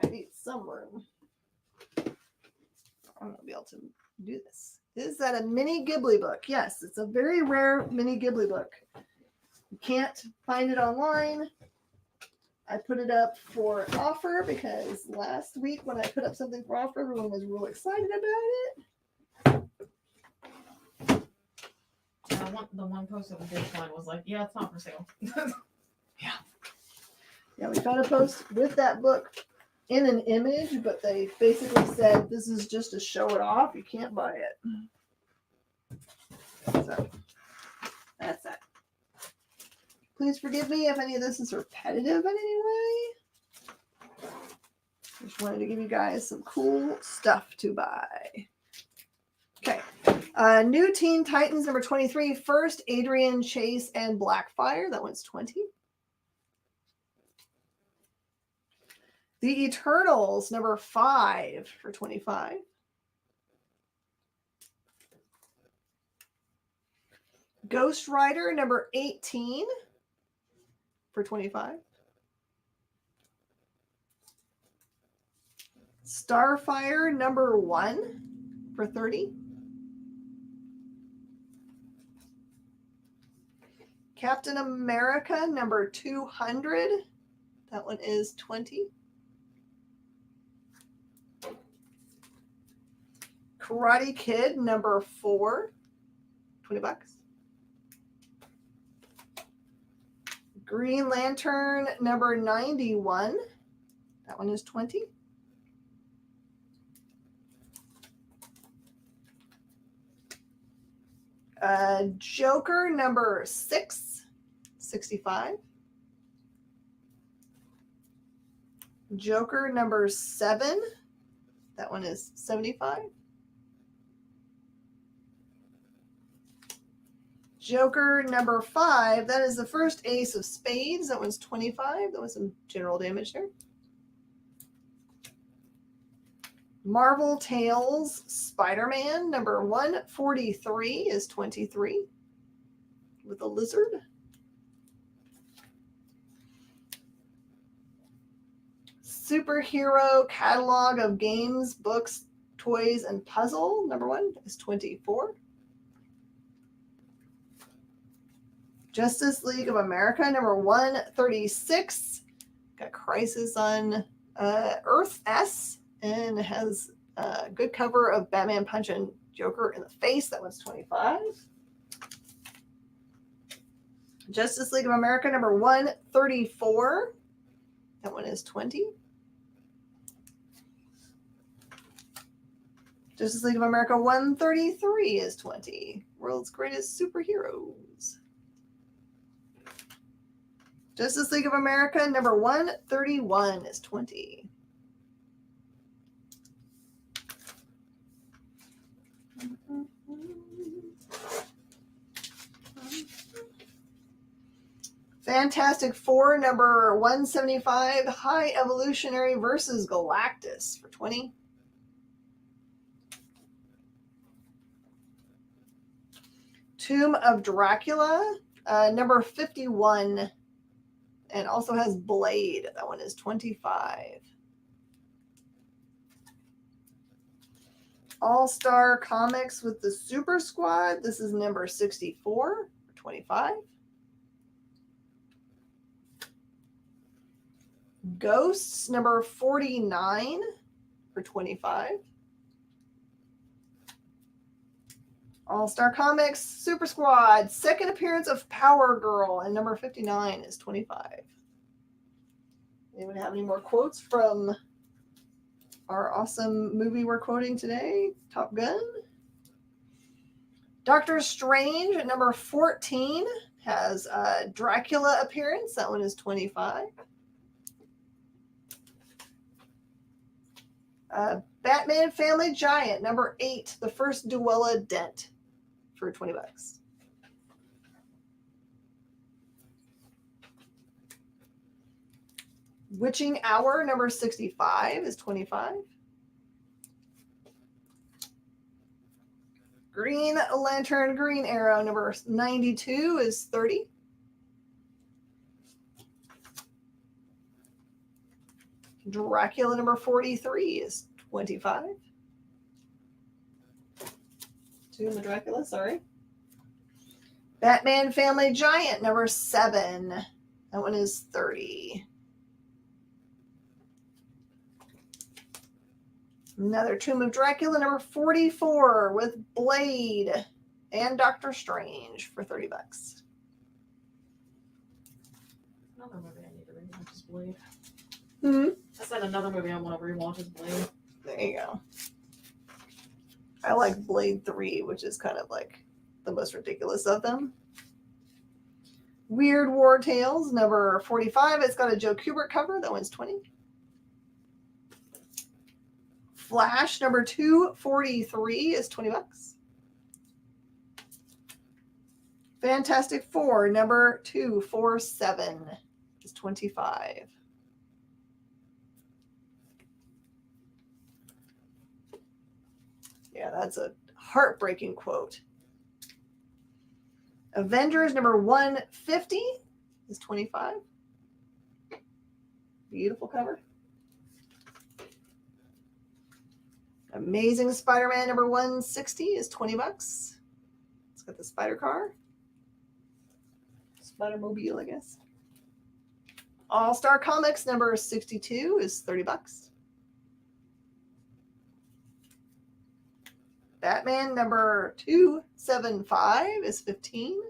Speaker 2: I need some room. I'm going to be able to do this. Is that a mini Ghibli book? Yes, it's a very rare mini Ghibli book. You can't find it online. I put it up for offer because last week when I put up something for offer, everyone was real excited about it.
Speaker 4: The one post that we did find was like, yeah, it's not for sale.
Speaker 2: Yeah, we found a post with that book in an image, but they basically said this is just to show it off. You can't buy it. So that's that. Please forgive me if any of this is repetitive in any way. Just wanted to give you guys some cool stuff to buy. Okay. New Teen Titans number 23. First, Adrian, Chase, and Blackfire. That one's 20. The Eternals number 5 for 25. Ghost Rider number 18 for 25. Starfire number 1 for 30. Captain America number 200. That one is 20. Karate Kid number 4, $20. Green Lantern number 91. That one is 20. Joker number 6, 65. Joker number 7. That one is 75. Joker number 5. That is the first Ace of Spades. That one's 25. That was some general damage there. Marvel Tales Spider-Man number 143 is 23 with a lizard. Superhero Catalog of Games, Books, Toys, and Puzzle, number 1, is 24. Justice League of America, number 136. Got Crisis on Earth S, and has a good cover of Batman punching Joker in the face. That one's 25. Justice League of America, number 134. That one is 20. Justice League of America 133 is 20. World's Greatest Superheroes. Justice League of America number 131 is 20. Fantastic Four number 175, High Evolutionary versus Galactus for 20. Tomb of Dracula, number 51, and also has Blade. That one is 25. All-Star Comics with the Super Squad. This is number 64 for 25. Ghosts, number 49 for 25. All-Star Comics Super Squad, second appearance of Power Girl, and number 59 is 25. Anyone have any more quotes from our awesome movie we're quoting today, Top Gun? Doctor Strange at number 14 has a Dracula appearance. That one is 25. Batman Family Giant, number 8, the first Duella Dent for $20. Witching Hour, number 65 is 25. Green Lantern, Green Arrow, number 92 is 30. Dracula number 43 is 25. Tomb of Dracula, sorry. Batman Family Giant number 7. That one is 30. Another Tomb of Dracula number 44 with Blade and Doctor Strange for $30.
Speaker 4: Another movie I need to rewatch is Blade.
Speaker 2: Hmm.
Speaker 4: I said another movie I want to rewatch is Blade.
Speaker 2: There you go. I like Blade 3, which is kind of like the most ridiculous of them. Weird War Tales, number 45. It's got a Joe Kubert cover. That one's 20. Flash, number 243 is $20. Fantastic Four, number 247 is 25. Yeah, that's a heartbreaking quote. Avengers number 150 is 25. Beautiful cover. Amazing Spider-Man number 160 is $20. It's got the spider car. Spider-mobile, I guess. All-Star Comics number 62 is $30. Batman number 275 is 15.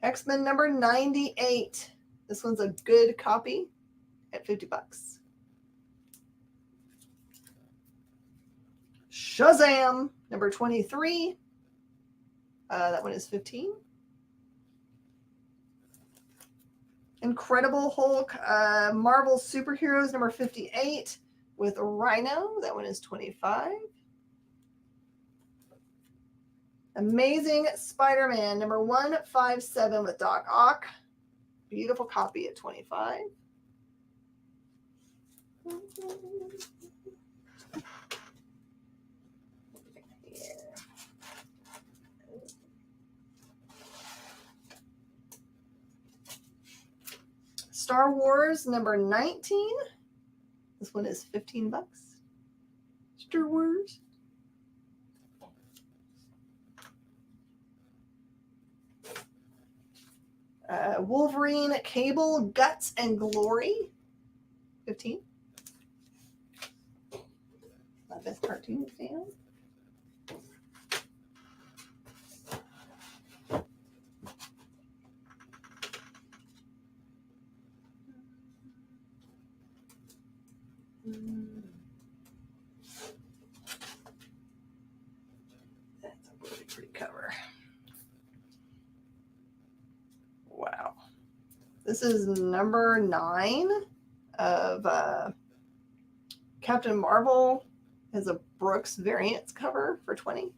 Speaker 2: X-Men number 98. This one's a good copy at $50. Shazam number 23. That one is 15. Incredible Hulk Marvel Superheroes number 58 with Rhino. That one is 25. Amazing Spider-Man number 157 with Doc Ock. Beautiful copy at 25. Star Wars number 19. This one is $15. Star Wars. Wolverine Cable Guts and Glory. 15. My best cartoon fan. That's a really pretty cover. Wow. This is number 9 of Captain Marvel. Has a Brooks Variants cover for 20.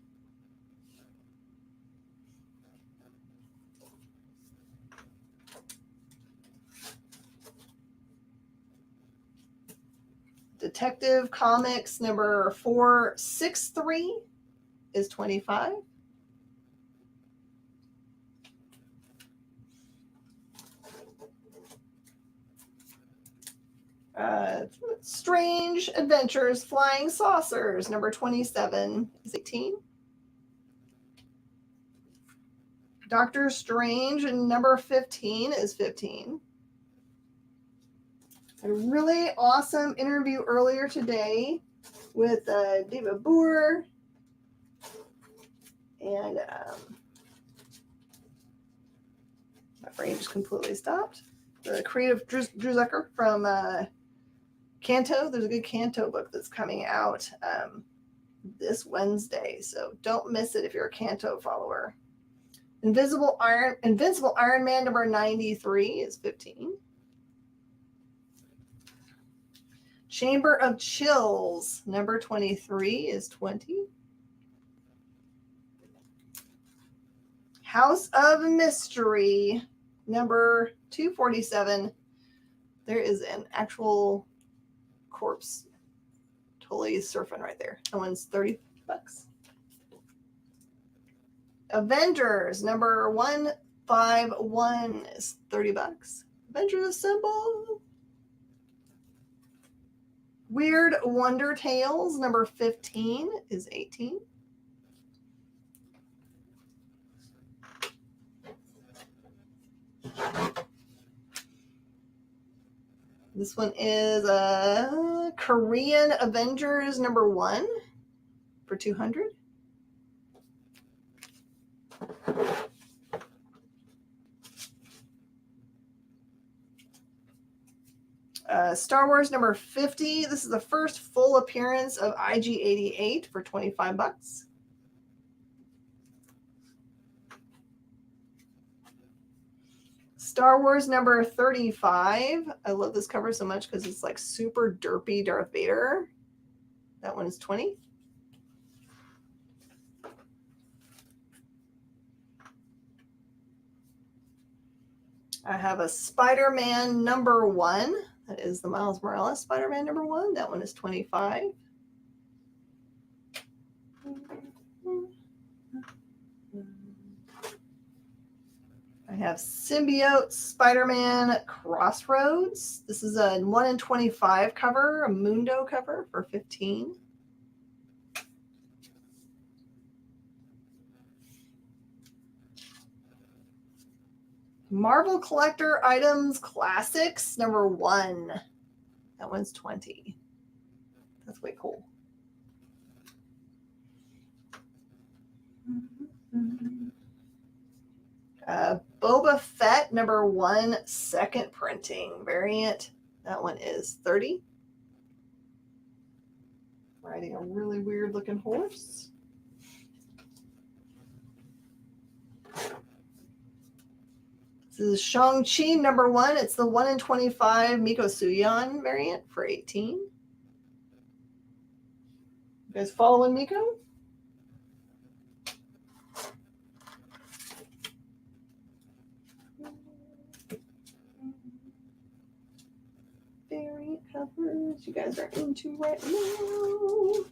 Speaker 2: Detective Comics number 463 is 25. Strange Adventures Flying Saucers number 27 is 18. Doctor Strange number 15 is 15. A really awesome interview earlier today with David Boer and my brain just completely stopped. The creative Drew Zucker from Canto. There's a good Canto book that's coming out this Wednesday, so don't miss it if you're a Canto follower. Invincible Iron Man number 93 is 15. Chamber of Chills number 23 is 20. House of Mystery number 247. There is an actual corpse totally surfing right there. That one's $30. Avengers number 151 is $30. Avengers Assemble. Weird Wonder Tales number 15 is 18. This one is Korean Avengers number 1 for 200. Star Wars number 50. This is the first full appearance of IG-88 for $25. Star Wars number 35. I love this cover so much because it's like super derpy Darth Vader. That one is 20. I have a Spider-Man number 1. That is the Miles Morales Spider-Man number 1. That one is 25. I have Symbiote Spider-Man Crossroads. This is a 1 in 25 cover, a Mundo cover for 15. Marvel Collector Items Classics number 1. That one's 20. That's way cool. Boba Fett number 1 second printing variant. That one is 30. Riding a really weird looking horse. This is Shang-Chi number 1. It's the 1 in 25 Miko Suyon variant for 18. You guys following Miko? Variant covers you guys are into right now.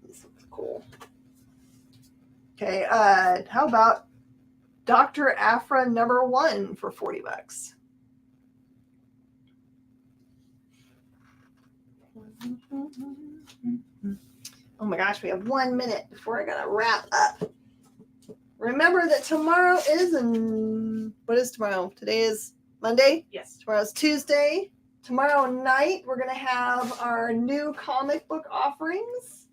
Speaker 2: This looks cool. Okay, how about Dr. Afra #1 for $40. Oh my gosh, we have 1 minute before I gotta wrap up. Remember that tomorrow is what is tomorrow? Today is Monday?
Speaker 4: Yes.
Speaker 2: Tomorrow's Tuesday. Tomorrow night we're gonna have our new comic book offerings.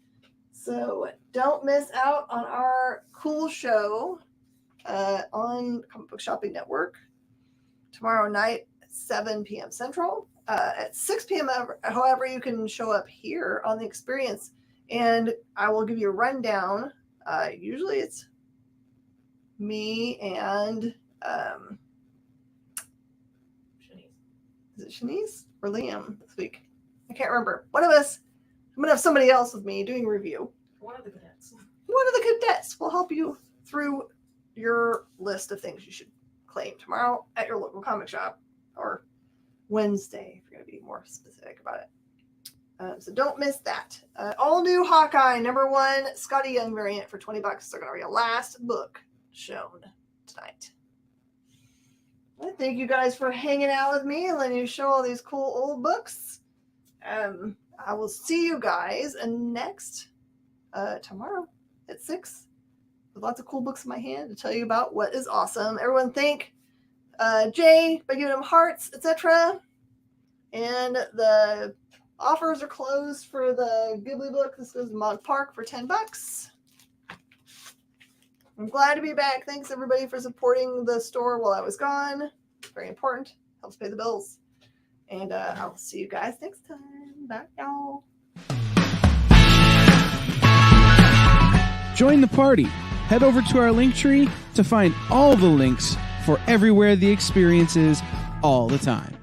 Speaker 2: So don't miss out on our cool show on Comic Book Shopping Network tomorrow night at 7 p.m. Central. At 6 p.m. However, you can show up here on the experience, and I will give you a rundown. Usually it's me and is it Shanice or Liam this week? I can't remember. One of us. I'm gonna have somebody else with me doing a review.
Speaker 4: One of the cadets.
Speaker 2: One of the cadets will help you through your list of things you should claim tomorrow at your local comic shop, or Wednesday if you're going to be more specific about it. So don't miss that. All new Hawkeye #1 Scotty Young variant for $20. They're going to be a last book shown tonight. I thank you guys for hanging out with me and letting you show all these cool old books. I will see you guys next tomorrow at 6 with lots of cool books in my hand to tell you about what is awesome. Everyone thank Jay by giving him hearts, etc. And the offers are closed for the Ghibli book. This is Mog Park for $10. I'm glad to be back. Thanks everybody for supporting the store while I was gone. Very important. Helps pay the bills. And I'll see you guys next time. Bye, y'all.
Speaker 5: Join the party. Head over to our link tree to find all the links for everywhere the experience is all the time.